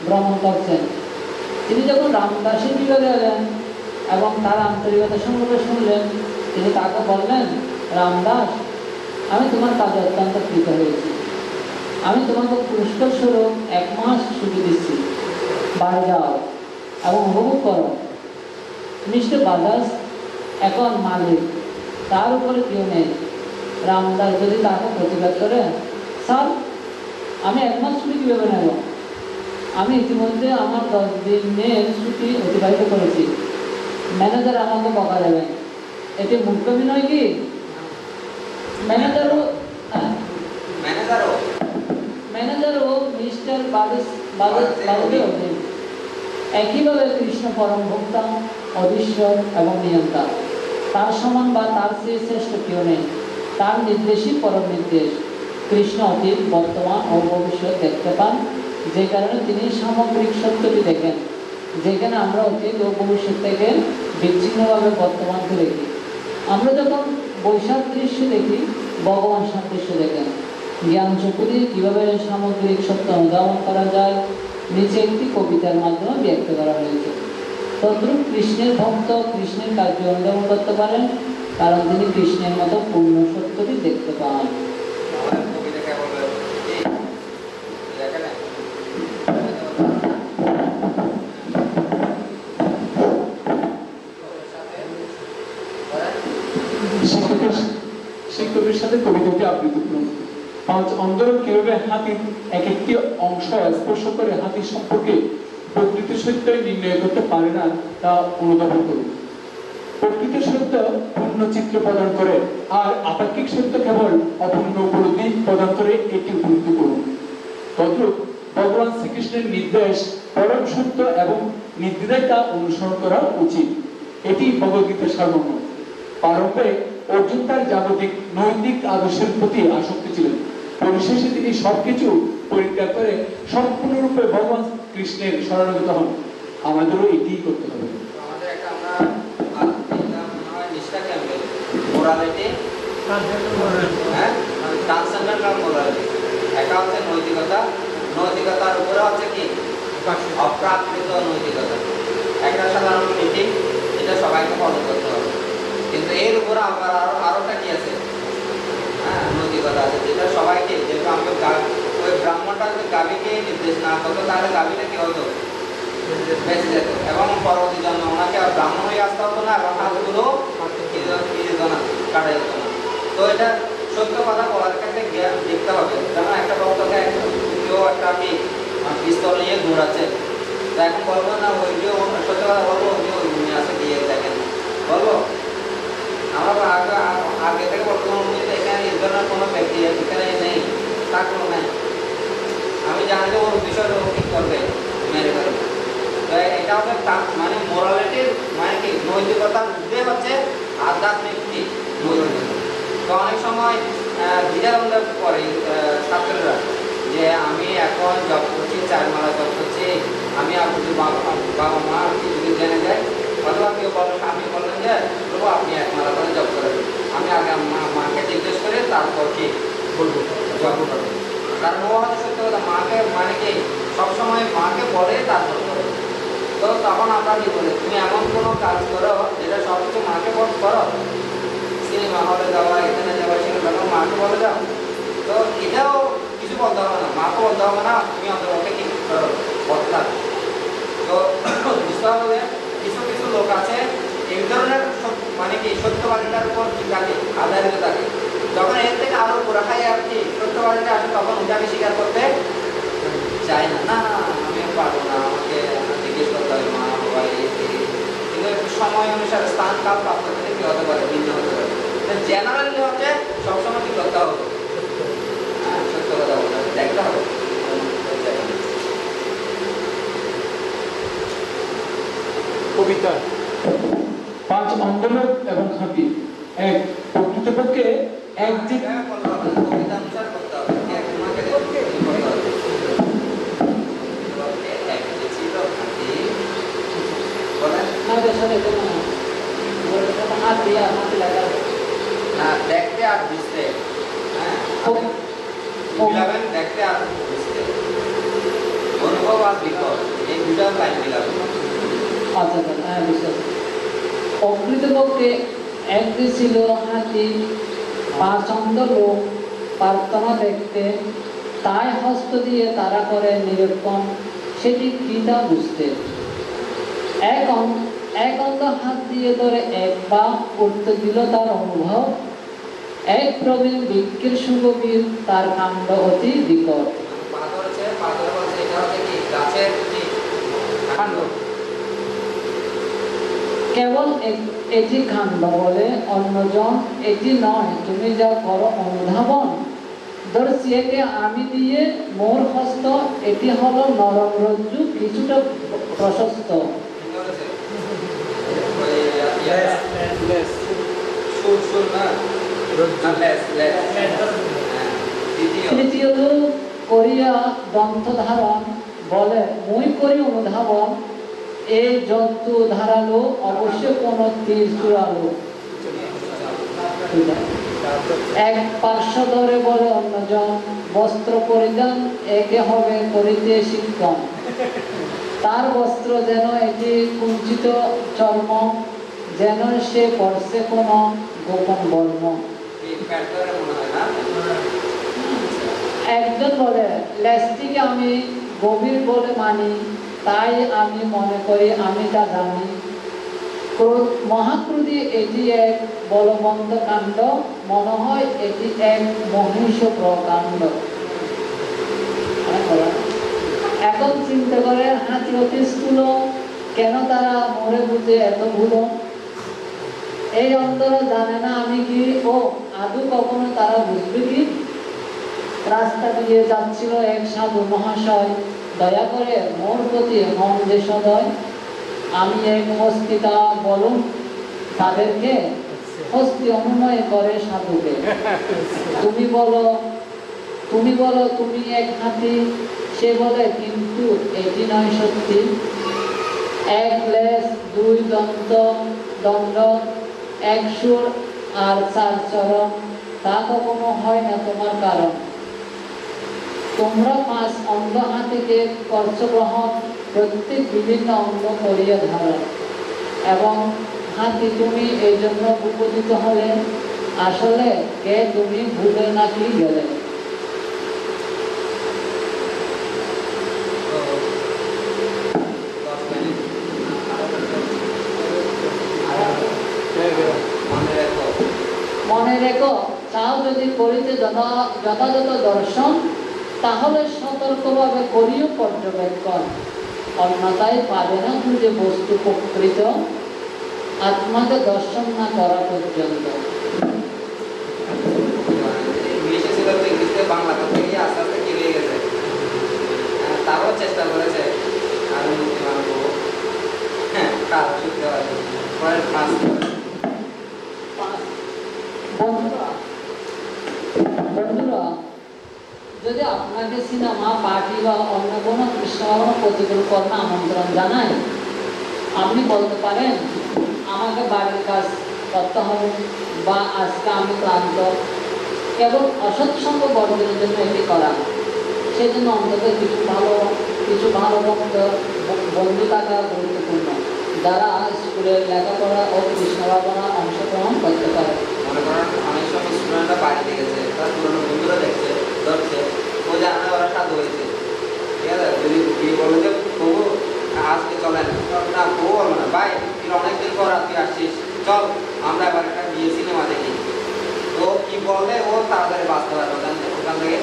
ভ্রমণ করছেন। তিনি যখন রামদাসের বিভাগে এলেন এবং তার আন্তরিকতা সম্পর্কে শুনলেন, তিনি তাকে বললেন, রামদাস, আমি তোমার কাজে অত্যন্ত কৃত হয়েছি। আমি তোমাকে পুরস্কার স্বরূপ 1 মাস ছুটি দিচ্ছি, বাড়ি যাও এবং উপভোগ করো। মিস্টার বাজাজ এখন মালিক, তার উপরে কেউ নেই। রামদাস যদি তাকে প্রতিবাদ করে, স্যার আমি 1 মাস ছুটি কীভাবে নেব? আমি ইতিমধ্যে আমার 10 দিনের ছুটি অতিবাহিত করেছি। ম্যানেজার আমাকে বকা দেবেন, এটি মূর্খমি নয় কি? ম্যানেজারও ম্যানেজারও ম্যানেজারও মিস্টার বাজাজের অধীন। একইভাবে কৃষ্ণ পরম ভোক্তা, অধীশ্বর এবং নিয়ন্তা। তার সমান বা তার চেয়ে শ্রেষ্ঠ কেউ নেই। তার নির্দেশই পরম নির্দেশ। কৃষ্ণ অতীত, বর্তমান ও ভবিষ্যৎ দেখতে পান, যে কারণে তিনি সামগ্রিক সত্যটি দেখেন। যেখানে আমরা অতীত ও ভবিষ্যৎ থেকে বিচ্ছিন্নভাবে বর্তমানকে দেখি। আমরা যখন বৈসাদৃশ্য দেখি, ভগবান সাদৃশ্য দেখেন। জ্ঞান চক্ষু দিয়ে কীভাবে সামগ্রিক সত্য অনুধাবন করা যায়, নিচে একটি কবিতার মাধ্যমে ব্যক্ত করা হয়েছে। তদ্রূপ কৃষ্ণের ভক্ত কৃষ্ণের কার্য অনুধাবন করতে পারেন, কারণ তিনি কৃষ্ণের মতো পূর্ণ সত্যটি দেখতে পান। আমাদের কবিতা কেবল কি দেখেন শিক্ষকের সাথে কবিতাটি আবৃত্তি করুন। 5 অন্ধরা কিভাবে হাতির এক একটি অংশ স্পর্শ করে হাতির সম্পর্কে প্রকৃত সত্য নির্ণয় করতে পারে না, তা অনুধাবন করুন। প্রকৃত সত্য পূর্ণ চিত্র প্রদান করে, আর আপেক্ষিক সত্য কেবল অপূর্ণ উপলব্ধি প্রদান করে, এটি উপলব্ধি করুন। তদ্রূপ ভগবান শ্রীকৃষ্ণের নির্দেশ পরম সত্য এবং নির্দ্বিধায় তা অনুসরণ করা উচিত। এটি ভগবদ্গীতার সারমর্ম। প্রারম্ভে অর্জুন তার জাগতিক নৈতিক আদর্শের প্রতি আসক্ত ছিলেন। পরিশেষে তিনি সবকিছু পরিত্যাগ করে সম্পূর্ণরূপে ভগবান কৃষ্ণের শরণাগত হন। আমাদেরও এটিই করতে হবে। আমাদের একটা আমরা নিষ্ঠা ক্যাম্পেইন মোরালিটি, হ্যাঁ, ট্রান্সেন্ডেন্টাল মোরালিটি। একটা হচ্ছে নৈতিকতা, নৈতিকতার উপরে হচ্ছে কি অপ্রাকৃত নৈতিকতা। একটা সাধারণ নীতি, এটা সবাইকে ফলো করতে হবে, কিন্তু এর উপরে আবার আরোটা কি আছে, হ্যাঁ, নৈতিকতা আছে, যেটা সবাইকে, যেহেতু আমাকে ওই ব্রাহ্মণটা যদি গাভীকে নির্দেশ না করতো, তাহলে গাভীটা কি হতো, বেঁচে যেত, এবং পরবর্তী জন্ম ওনাকে আর ব্রাহ্মণ হয়ে আসতে হতো না, এবং হাতগুলো যেত না, কাটা যেত না। তো এটা সত্য কথা বলার ক্ষেত্রে জ্ঞান দেখতে হবে। যেমন একটা ভক্তকে কেউ একটা পিস্তল নিয়ে ঘুরাচ্ছে, তো এখন বলবো না ওই যে সত্য কথা বলবো, ওই যে ওই ভূমি আছে গিয়ে দেখেন, বলবো আমরা আগে থেকে বর্তমান এখানে এই ধরনের কোনো ব্যক্তি এখানে নেই, তার কোনো নেই। আমি জানি যে ওর বিষয়টা ও ঠিক করবে, মেরে ফেলবে। তো এটা হচ্ছে মানে মোরালিটির মানে কি নৈতিকতার মধ্যে হচ্ছে আধ্যাত্মিক কি নৈতিকতা। তো অনেক সময় দ্বিধাদ্বন্দ্ব করে ছাত্ররা, যে আমি এখন জব করছি, 4 মালা জব করছি, আমি আর যদি বাবা মা যদি জেনে যায়, অথবা কেউ বলেন, আপনি বললেন যে প্রভু আপনি 1 মালা করে জব করেন, আমি আগে মাকে জিজ্ঞেস করে তারপর কি বলবো জব করবো। কারণ ও হচ্ছে সত্য কথা, মাকে মানে কি সবসময় মাকে বলে তারপর করে। তো তখন আমরা কি বলি, তুমি এমন কোনো কাজ করো যেটা সবকিছু মাকে করো, সিনেমা হলে যাওয়া, এখানে যাওয়া, সেখানে যাওয়া, মাকে বলে যাও। তো এটাও কিছু বলতে হবে না, মাকে বলতে হবে না, তুমি অন্তর্গতে কি করো বলতে থাকো। তো বুঝতে হবে কিছু কিছু লোক আছে এই ধরনের মানে কি সত্যবাদিতার উপর কি থাকে, আধারিত থাকে। যখন এর থেকে আরো পুরা খাই আর কি সত্যবাদিতা আসে, তখন ওটাকে স্বীকার করতে চায় না, না আমি পারবো না, আমাকে জিজ্ঞেস করতে হবে মা বাবা। কিন্তু সময় অনুসারে স্থান কাল প্রাপ্ত থেকে কি হতে পারে, ভিন্ন হতে পারে। জেনারেলি হচ্ছে সবসময় কি করতে হবে, হ্যাঁ, সত্য কথা বলতে হবে, দেখতে হবে। কবিতা 5 অন্ধলোক এবং হাতি। 1 প্রকৃতপক্ষে এক যে কবিতা অনুসার করতে হবে, তোমাকে করতে হবে। এক যে ছিল হাতি, বলেন আমাদের সাথে কোনো হাত দিয়ে হাতে লাগা না, দেখতে আর বুঝতে, হ্যাঁ, মিলাবেন দেখতে আর বুঝতে, অনুভব আর বিকল্প, এই দুটা লাইন মিলাবেন। আচ্ছা আচ্ছা, হ্যাঁ বিশ্বাস। অকৃতপক্ষে এক যে ছিল হাতি পাষণ্ড লোক প্রার্থনা দেখতে, তাই হস্ত দিয়ে তারা করে নিরীক্ষণ, সেটি কি তা বুঝতে। এক অন্ধ হাত দিয়ে ধরে একবার করতে দিল তার অনুভব, এক প্রবীণ বৃক্ষের সুগভীর, তার কাণ্ড অতি বিকট। পা ধরেছে, পা ধরে বলছে এটা হচ্ছে কি গাছের কি কাণ্ড। কেবল এটি কাণ্ড বলে, অন্যজন এটি নয়, তুমি যা করো অনুধাবন। ধরছি একে আমি দিয়ে মোর হস্ত, এটি হলো নরম রজ্জু, কিছুটা প্রশস্ত। কি ধরেছে? ওই সুর না? না, লেস। হ্যাঁ। দ্বিতীয় তৃতীয় লোক করিয়া দন্ত ধারণ, বলে মুই করি অনুধাবন, এই জন্তু ধারালো, অবশ্য কোন তীর চূড়ালো। এক পার্শ্ব ধরে বলে অন্যজন, বস্ত্র পরিধান একে হবে করিতে শিক্ষণ। তার বস্ত্র যেন এটি কুঞ্চিত চর্ম, যেন সে পরছে কোন গোপন বর্ম। এই প্যাট ধরে মনে হয় না? একজন বলে লেজটিকে আমি গভীর বলে মানি, তাই আমি মনে করি আমি তা জানি। মহাক্রোধী এটি এক বলবন্ত কাণ্ড, মনে হয় এটি এক মহিষ প্রকাণ্ড। এখন চিন্তা করে হাতি অতি স্থূল, কেন তারা মরে বুঝে এত ভুল। এই অন্তরা জানে না আমি কি, ও আদৌ কখনো তারা বুঝবে কি। রাস্তা দিয়ে যাচ্ছিল এক সাধু মহাশয়, দয়া করে মোর প্রতি মন যে সদয়। আমি এক হস্তিতা বলুন তাদেরকে, হস্তি অনুনয় করে সাধুকে। তুমি বলো তুমি এক হাতি, সে বলে কিন্তু এটি নয় সত্যি। এক লেজ, দুই দণ্ড, এক সুর আর চার চরণ, তা কখনো হয় না তোমার কারণ। তোমরা 5 অঙ্গ হাতিকে করছো গ্রহণ, প্রত্যেক বিভিন্ন অঙ্গ করিয়া ধারণ। এবং হাতি তুমি এই জন্য উপদিত হলে, আসলে কে তুমি ভুলে নাকি গেলে। মনে রেখো, চাও যদি করিতে যথাযথ দর্শন, তাহলে সতর্কভাবে করিও পর্যবেক্ষণ। অন্যথায় পাবে না খুঁজে বস্তু প্রকৃত, আত্মাকে দর্শন না করা পর্যন্ত। ইংলিশে ছিল তো, ইংলিশে বাংলা করতে গিয়ে আস্তে আস্তে কি হয়ে গেছে। তারও চেষ্টা করেছে আমি মুক্তি মানবো, হ্যাঁ কাজ শিখতে পারি পরের পাঁচ। বন্ধুরা, যদি আপনাকে সিনেমা, পার্টি বা অন্য কোনো কৃষ্ণ প্রতিকূল কর্মে আমন্ত্রণ জানায়, আপনি বলতে পারেন আমাকে বাড়ির কাজ করতে হবে, বা আজকে আমি ক্লান্ত। কেবল অসৎসঙ্গ বর্জনের জন্য এটি করা। সেই জন্য অন্তত কিছু ভালো বন্ধু থাকা গুরুত্বপূর্ণ, যারা স্কুলের লেখাপড়া ও কৃষ্ণ ভাবনা অংশগ্রহণ করতে পারে। মনে করেন অনেক সময় স্টুডেন্টরা বাড়িতে গেছে, তার পুরোনো বন্ধুরা দেখছে, ধরছে, ও জানে ওরা সাধু হয়েছে, ঠিক আছে। যদি বিয়ে বলে যে প্রভু আজকে চলেন, না প্রভু বলবো না, ভাই তুই অনেকদিন পর তুই আসছিস, চল আমরা এবার একটা বিয়ে সিনেমা দেখি। তো কি বলে ও তাড়াতাড়ি বাঁচতে পারবে ওখান থেকে,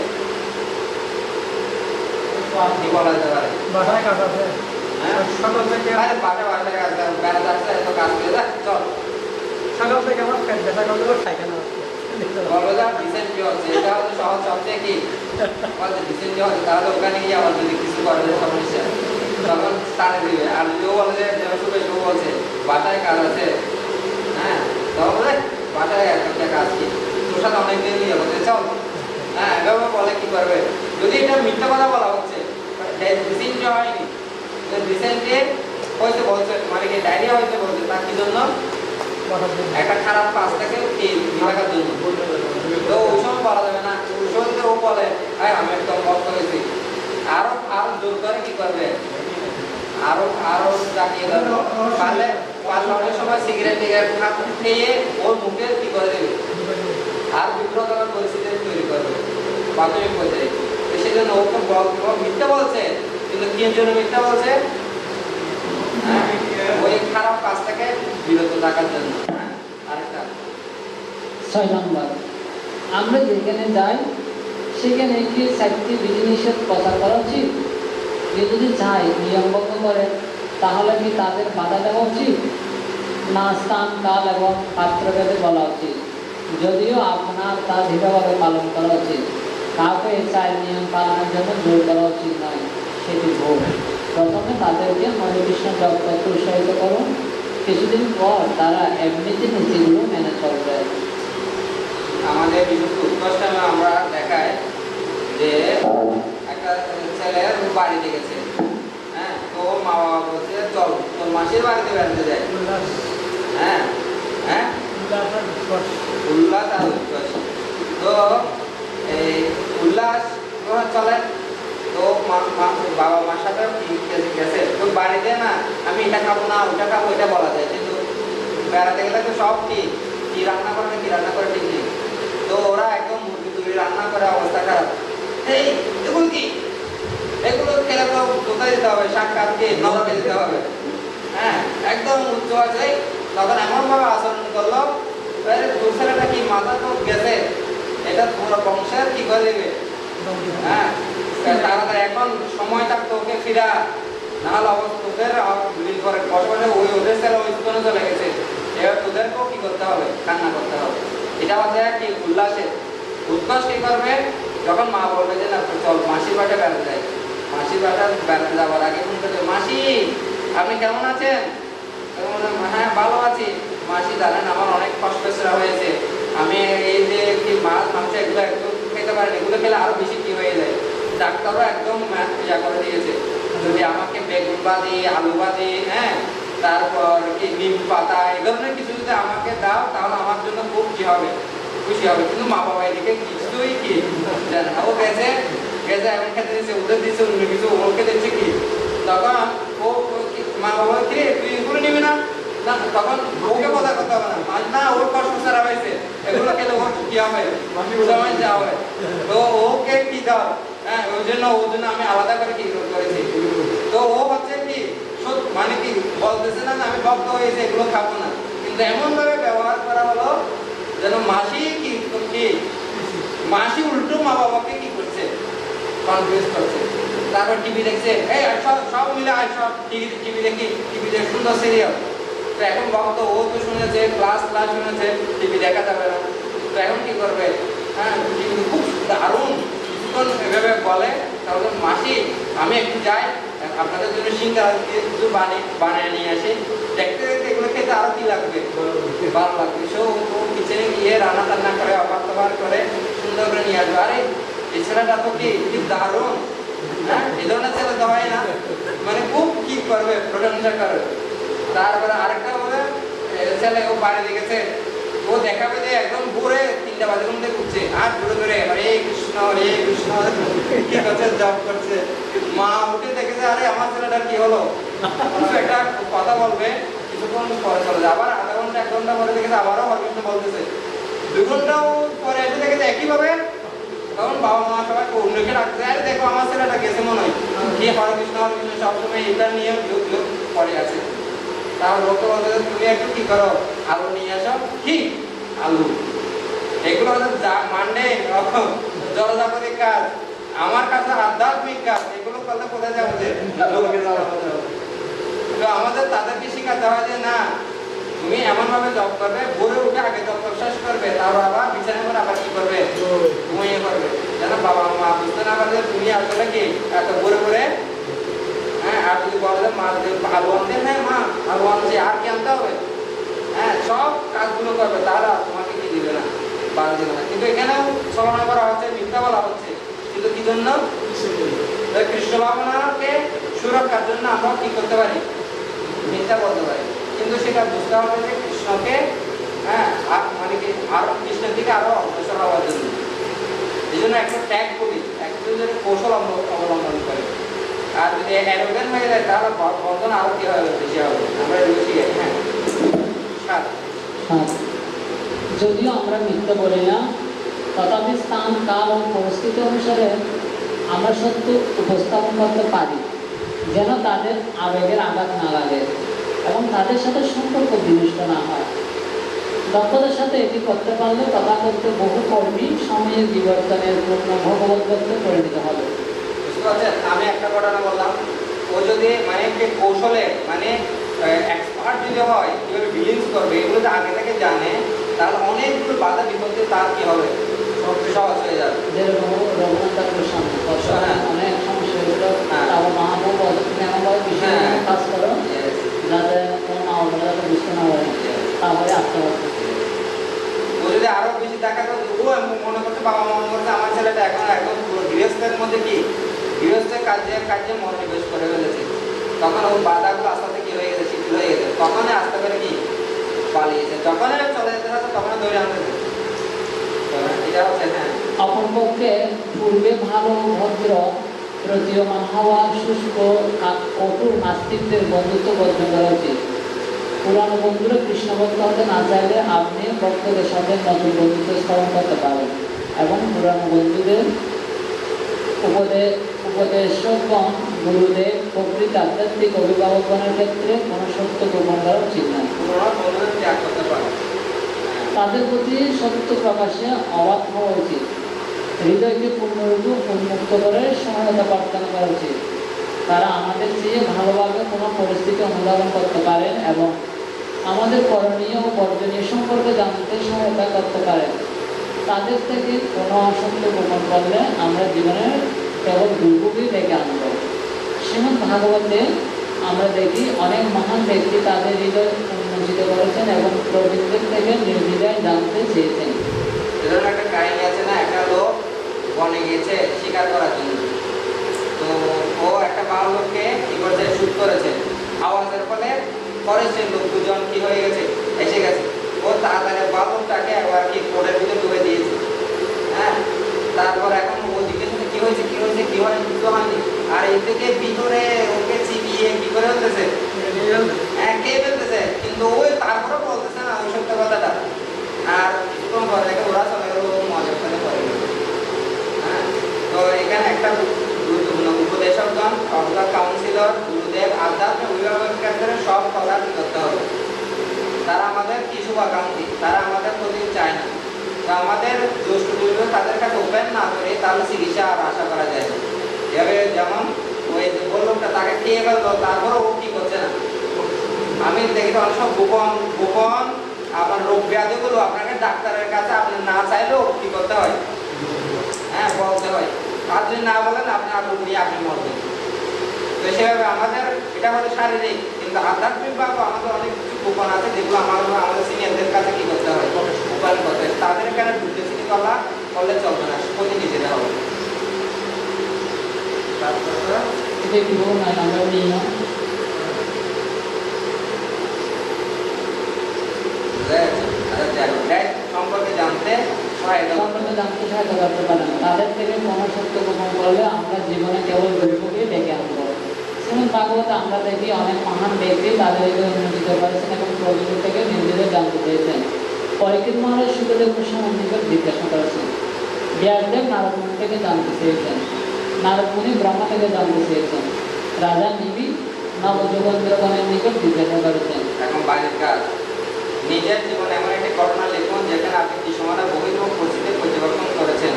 কি বলা যেতে পারে। বাসায় কাজ আছে, হ্যাঁ সকাল থেকে বাসায় কাজ বেড়াতে আসছে, এত কাজ করে যা চল। সকাল থেকে আমার পেট ব্যথা করলেও সাইকেল বলবো যা রিসেন্টলি হচ্ছে, এটা হচ্ছে সহজ সবচেয়ে কি রিসেন্টলি হচ্ছে, তাহলে ওখানে গিয়ে আবার যদি কিছু করে সমস্যা তখন তাড়ে দিবে। আর যদি ও বলে যে শুভে শুভ বলছে বাসায় কাজ আছে, হ্যাঁ তখন বলে বাসায় একটা কাজ কি তোর সাথে অনেকদিন নিয়ে বলছে চল, হ্যাঁ এভাবে বলে কি করবে। যদি এটা মিথ্যা কথা বলা হচ্ছে, রিসেন্টলি হয়নি, রিসেন্টলি হয়েছে বলছে, মানে কি ডায়রিয়া হয়েছে বলছে, তার কি জন্য একটা খারাপ কাজ থেকে এই বিভাগের জন্য। তো ওই সময় বলা যাবে না, ওই সময় ও বলে হ্যাঁ আমি একদম কষ্ট হয়েছি, আরো জোর করে কি করবে, আরো জাকিয়ে ধরবে। পারলে অনেক সময় সিগারেট খেয়ে ওর মুখে কি করে দেবে, আর বিব্রতকর পরিস্থিতি তৈরি করবে প্রাথমিক পর্যায়ে। তো সেজন্য ওকে মিথ্যা বলছে, কিন্তু কি জন্য মিথ্যা বলছে? হ্যাঁ, ওই খারাপ কাজ থেকে বিরত থাকার জন্য। হ্যাঁ, আরেকটা 6 নম্বর, আমরা যেখানে যাই সেখানে কি 4টি বিধিনিষেধ প্রচার করা উচিত? কেউ যদি চায় নিয়ম ভঙ্গ করে তাহলে কি তাদের বাধা দেওয়া উচিত, না স্থান কাল এবং পাত্রভেদে বলা উচিত? যদিও আপনার তা দৃঢ়ভাবে পালন করা উচিত। কাউকে 4 নিয়ম পালনের জন্য জোর করা উচিত নয়, সেটি ভুল। প্রথমে তাদেরকে হরে কৃষ্ণ জপ করতে উৎসাহিত করুন, কিছুদিন পর তারা এমনিতে নীতিগুলো মেনে চলবে। আমাদের বিশেষ উৎকর্ষ আমরা দেখায় যে একটা ছেলে বাড়িতে গেছে, হ্যাঁ, তো মা বাবা বলছে চল তোর মাসির বাড়িতে বেড়াতে যায়। উল্লাস হ্যাঁ হ্যাঁ, উল্লাস আর উৎকর্ষ। উল্লাস আর উৎকর্ষ। তো এই উল্লাস যখন চলে, তো বাবা মার সাথে গেছে, তো বাড়িতে না আমি এটা খাবো না ওটা খাবো এটা বলা যায়, কিন্তু বেড়াতে গেলে তো সব ঠিক, কি রান্না করবে কি রান্না করে ঠিক নেই। তো ওরা একদম মুরগি টুরি রান্না করে অবস্থা খারাপ। এই এগুলো কি, এগুলো খেলে তো কোথায় দিতে হবে, শাক কাটকে নরকে দিতে হবে। হ্যাঁ, একদম উচ্চ আছে। তখন এমন ভাবে আচরণ করলো, দুসরাটা কি মাথা তো গেছে, এটা পুরো বংশের কি করে দেবে। হ্যাঁ, তাড়াতাড়ি এখন সময় থাকতো ওকে ফিরা, নাহলে তোদের দুদিন পরে বসে ওই ওদের ছেলে ওই স্থানে চলে গেছে, এবার তোদেরকেও কি করতে হবে, কান্না করতে হবে। এটা হচ্ছে কি উল্লাসে। উৎকর্ষ কি করবে, যখন মা বলবে যে না চল মাসির বাসা বেড়াতে যাই, মাসির বাসা বেড়াতে যাওয়ার আগে ফোন করবে, মাসি আপনি কেমন আছেন? হ্যাঁ ভালো আছি মাসি, জানেন আমার অনেক কষ্ট হয়েছে, আমি এই যে কি মাছ মাংস এগুলো একদম খেতে পারেন, এগুলো খেলে আরো বেশি কি হয়ে যায়। ডাক্তারও একদম ইয়া করে দিয়েছে, যদি আমাকে বেগুন বাদি আলু বাদি, হ্যাঁ, তারপর কি নিম পাতা এই ধরনের কিছু যদি আমাকে দাও তাহলে আমার জন্য খুব কি হবে, খুশি হবে। কিন্তু মা বাবা এদিকে কিছুই কি জানে না, ও গেছে গেছে এমন খেতে দিচ্ছে, ওদের দিচ্ছে অন্য কিছু, ওকে দিচ্ছে কি। তখন ও মা বাবা কি তুই এগুলো নিবি না, তখন ওকে কথা করতে হবে না, না ওর কষ্ট সারা হয়েছে, এগুলো খেলে ওর কি হবে, সময় যা হবে। তো ওকে কি দাও, হ্যাঁ, ওই জন্য আমি আলাদা করে কি করেছি। তো ও হচ্ছে কি মানে কি বলতেছে না আমি ভক্ত হয়েছে এগুলো খাবো না, কিন্তু এমন ভাবে ব্যবহার করা হলো যেন মাসি কি মাসি উল্টো মা বাবাকে কি করছে, কনফিউজ করছে। তারপর টিভি দেখছে, এই সব মিলে আয় সব টিভি দেখি, টিভিতে সুন্দর সিরিয়াল। তো এখন ভক্ত ও তো শুনেছে ক্লাস শুনেছে, টিভি দেখা যাবে না, তো এখন কি করবে, হ্যাঁ, খুব দারুণ কিছুক্ষণ এভাবে বলে, তাহলে মাসি আমি একটু যাই আপনাদের জন্য সিঙ্গারা কিছু বানিয়ে নিয়ে আসি, দেখতে দেখতে এগুলো খেতে আরো কি লাগবে, ভালো লাগবে। সো ও কিচেনে গিয়ে রান্না টান্না করে অপার করে সুন্দর করে নিয়ে আসবে। আরে এই ছেলেটা তো কি দারুণ, হ্যাঁ, এই ধরনের ছেলে তো হয় না, মানে খুব কি করবে, প্রশংসা করবে। তারপরে আরেকটা বলে ছেলে ও বাড়ি দেখেছে, ও দেখাবে যে একদম ভোরে 3টা বাজে ঘুম থেকে উঠছে আর ঘুরে হরে কৃষ্ণ কি করছে, জব করছে। মা উঠে দেখেছে আরে আমার ছেলেটার কি হলো, একটা কথা বলবে, কিছুক্ষণ পরে চলে যায়, আবার আধা ঘন্টা 1 ঘন্টা পরে দেখেছে আবারও হরে কৃষ্ণ বলতেছে, 2 ঘন্টাও পরে এসে দেখেছে একইভাবে। তখন বাবা মা সবাই অন্যকে রাখছে, আরে দেখো আমার ছেলেটা গেছে মনে হয়, গিয়ে হরে কৃষ্ণ সবসময় এটা নিয়ে পরে আছে। তাহলে ওকে বলতে তুমি একটু কি করো, আলু নিয়ে আসো, কি আলু, এগুলো হচ্ছে মানে জলজাগতিক কাজ, আমার কাছে আধ্যাত্মিক কাজ, এগুলো করলে কোথায় যাবো, যে লোকে যাওয়া। তো আমাদের তাদেরকে শিখাতে হয় যে না তুমি এমন ভাবে জব করবে, ভোরে উঠে আগে জব শেষ করবে, তারপর আবার বিছানা করে আবার কি করবে, ঘুমিয়ে করবে, যেন বাবা মা বুঝতে না পারে তুমি আসলে কি এত ভোরে হ্যাঁ। আর যদি বলে মা আলু আনতে, হ্যাঁ মা আলু আনছে, আর কি আনতে হবে, হ্যাঁ, সব কাজগুলো করবে, তাহলে তোমাকে কি দিবে না, বাদ দিবে না। কিন্তু এখানেও ছলনা করা হচ্ছে, মিথ্যা বলা হচ্ছে, কিন্তু কি জন্য, কৃষ্ণ ভাবনাকে সুরক্ষার জন্য আমরা কি করতে পারি, মিথ্যা বলতে পারি। কিন্তু সেটা বুঝতে হবে যে কৃষ্ণকে, হ্যাঁ, মানে কি আর কৃষ্ণের দিকে আরো অগ্রসর হওয়ার জন্য। এই জন্য একটা ট্যাগ করি, একটা কৌশল অবলম্বন করে। আর যদি অ্যারোগেন্ট হয়ে যায় তাহলে বন্ধন আরো কি হবে, বেশি হবে। আমরা এগুলো শিখাই। হ্যাঁ, যদিও আমরা মিথ্যা বলি না, তথাপি স্থান কাল ও পরিস্থিতি অনুসারে আমরা সত্য উপস্থাপন করতে পারি, যেন তাদের আবেগের আঘাত না লাগে এবং তাদের সাথে সম্পর্ক বিনষ্ট না হয়। দক্ষতার সাথে এটি করতে পারলে তথাকথিত বহু কর্মী সময়ের বিবর্তনের পূর্ণ ভগবত ভক্তে পরিণত হবে। বুঝতে পারছেন? আমি একটা ঘটনা বললাম, ও যদি মানে একটি কৌশলে মানে এক্সপার্ট যদি হয় কীভাবে বিলিংস করবে এগুলো যদি আগে থেকে জানে, তাহলে অনেকগুলো বাধা বিপত্তি তার কি হবে, সহজ হয়ে যাবে। যেরকম রঘুনাথ ঠাকুরের সামনে হ্যাঁ। অনেক সমস্যা হয়েছিল, হ্যাঁ। আবার মহাপ্রভু বলে, তুমি এমনভাবে বিষয় হ্যাঁ। কাজ করো Yes, যাতে কোনো মা বাবা যাতে বুঝতে না পারে, yes. তারপরে আসতে পারবে। ও যদি আরো বেশি দেখা তো ও মনে করছে, বাবা মনে করছে আমার ছেলেটা এখন একদম পুরো গৃহস্থের মধ্যে কি গৃহস্থের কাজে মনোনিবেশ করে ফেলেছে, তখন ওর বাধাগুলো আস্তে আস্তে কি হয়ে গেছে, শিথিল হয়ে গেছে, তখনই আস্তে করে কি পালিয়েছে, যখন চলে যেতে থাকে তখন ধরে আনতেছে। এটা হচ্ছে হ্যাঁ অপরপক্ষে পূর্বে ভালো ভদ্র প্রতীয়মান হওয়া শুষ্ক কঠোর নাস্তিকদের বন্ধুত্ব বর্জন করা উচিত। পুরানো বন্ধুরা কৃষ্ণ ভক্ত হতে না চাইলে আপনি ভক্তদের সাথে নতুন বন্ধুত্ব স্থাপন করতে পারেন এবং পুরানো বন্ধুদের উপদেশকগণ গুরুদেব প্রকৃত আধ্যাত্মিক অভিভাবকগণের ক্ষেত্রে কোনো সত্য গোপন করা উচিত নয়। পুরোনো বন্ধুদের ত্যাগ করতে পারে। তাদের প্রতি সত্য প্রকাশে অবাক হওয়া উচিত। হৃদয়কে পূর্ণরূপে উন্মুক্ত করে সহায়তা প্রার্থনা করা উচিত। তারা আমাদের চেয়ে ভালোভাবে কোনো পরিস্থিতি অনুধাবন করতে পারেন এবং আমাদের করণীয় ও বর্জনীয় সম্পর্কে জানতে সহায়তা করতে পারেন। তাদের থেকে কোনো অসত্য গোপন করলে আমরা জীবনে কেবল দুর্ভোগই ডেকে আনব। শ্রীমদ্ ভাগবতে আমরা দেখি অনেক মহান ব্যক্তি তাদের হৃদয় উন্মোচিত করেছেন এবং প্রবীণদের থেকে নির্দ্বিধায় জানতে চেয়েছেন। এজন্য একটা কাহিনী আছে না, একটা লোক বনে গিয়েছে শিকার করার জন্য, তো ও একটা বাল লোককে কি করছে, শুট করেছে। আওয়াজের ফলে ফরেস্টের লোক দুজন কি হয়ে গেছে, এসে গেছে। ও তাড়াতাড়ি বাল লোকটাকে একবার কি কোটের ভিতরে ডুবে দিয়েছে। হ্যাঁ, তারপর এখন ও জিজ্ঞেস করছে কি হয়েছে, কি হয়েছে, কি হয়, যুদ্ধ হয়নি। আর এর থেকে ভিতরে ওকে চিবিয়ে কি করে ফেলতেছে, হ্যাঁ কে ফেলতেছে, কিন্তু ওই তারপরে বলতেছে না ওই সত্য কথাটা। আর কিছুক্ষণ পরে দেখে ওরা চলে গেল, মজার ফেলে পড়ে গেল। হ্যাঁ, তো এখানে একটা গুরুত্বপূর্ণ উপদেশকগণ অর্থাৎ কাউন্সিলর, গুরুদেব, আধ্যাত্মিক অভিভাবকের ক্ষেত্রে সব কথা কি করতে হবে, তারা আমাদের কি শুভাকাঙ্ক্ষী, তারা আমাদের প্রতি চায় না। তো আমাদের দুষ্ট তাদের কাছে ওপেন না করে তাহলে চিকিৎসা আর আশা করা যায় না। এভাবে যেমন ওই যে বললোটা তাকে খেয়ে ফেললো, তারপরও ও কি করছে না। আমি দেখি তো অনেক সব গোপন আপনার রোগ ব্যাধিগুলো আপনাকে ডাক্তারের কাছে আপনি না চাইলেও কি করতে হয়, হ্যাঁ বলতে হয়। আর যদি না বলেন আপনি আর রোগ নিয়ে আপনি মরবেন। তো সেভাবে আমাদের এটা হলো শারীরিক, কিন্তু আধ্যাত্মিকভাবে আমাদের অনেক কিছু গোপন আছে যেগুলো আমাদের সিনিয়রদের কাছে কি করতে হয়, উপায় করতে হয়। তাদের এখানে ডুপ্লিসিটি করলে চলবে না, প্রতিনিধি যেতে হবে। এটা কি বলুন না, আমরা নিয়ম সম্পর্কে জানতে সহায়তা সম্পর্কে জানতে সহায়তা করতে পারেন। তাদের থেকে কোনো সত্য গোপন করলে আমরা জীবনে কেবল দুর্ভোগই ডেকে আনবো। শ্রীমদ্ ভাগবতে আমরা দেখি অনেক মহান ব্যক্তি তাদের হৃদয় উন্নতিত করেছেন এবং প্রভু থেকে নিজেদের জানতে চেয়েছেন। পরীক্ষিত মহারাজ সুখদেব গোস্বামীর নিকট জিজ্ঞাসা করেছেন, ব্যাসদেব নারদ মুনি থেকে জানতে চেয়েছেন, নারদ মুনি ব্রহ্মা থেকে জানতে চেয়েছেন, রাজা নিবি নবযুগেন্দ্রগণের নিকট জিজ্ঞাসা করেছেন। এখন বাইরের কাজ, নিজের জীবনে এমন একটি ঘটনা লিখুন যেখানে আপনি কি সময় বহির্মুখ পরিস্থিতি পর্যবেক্ষণ করেছেন,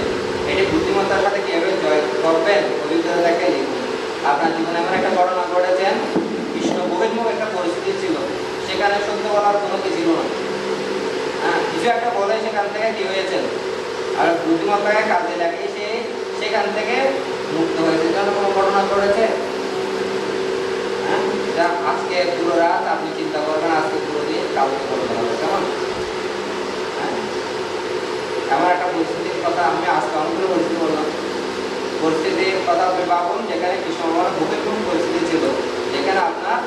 এটি বুদ্ধিমত্তার সাথে কিভাবে জয় করবেন অভিজ্ঞতাকে লিখুন। আপনার জীবনে এমন একটা ঘটনা ঘটেছেন, কৃষ্ণ বহির্মুখ একটা পরিস্থিতি ছিল, সেখানে সত্য বলার কোনো কিছু ছিল না। হ্যাঁ, কিছু একটা বলে সেখান থেকে কি হয়েছেন, আর বুদ্ধিমত্তাকে কাজে লাগিয়ে সেখান থেকে মুক্ত হয়েছে। যেন কোনো ঘটনা ঘটেছে, হ্যাঁ, যা আজকে পুরো রাত আপনি চিন্তা করবেন, আজকে পুরো দিন কালকে করতে হবে, কেমন? হ্যাঁ, এমন একটা পরিস্থিতির কথা আমি আজকে অনেকগুলো পরিস্থিতি বললাম। পরিস্থিতির কথা আপনি ভাবুন যেখানে কৃষ্ণ বহির্মুখ পরিস্থিতি ছিল, যেখানে আপনার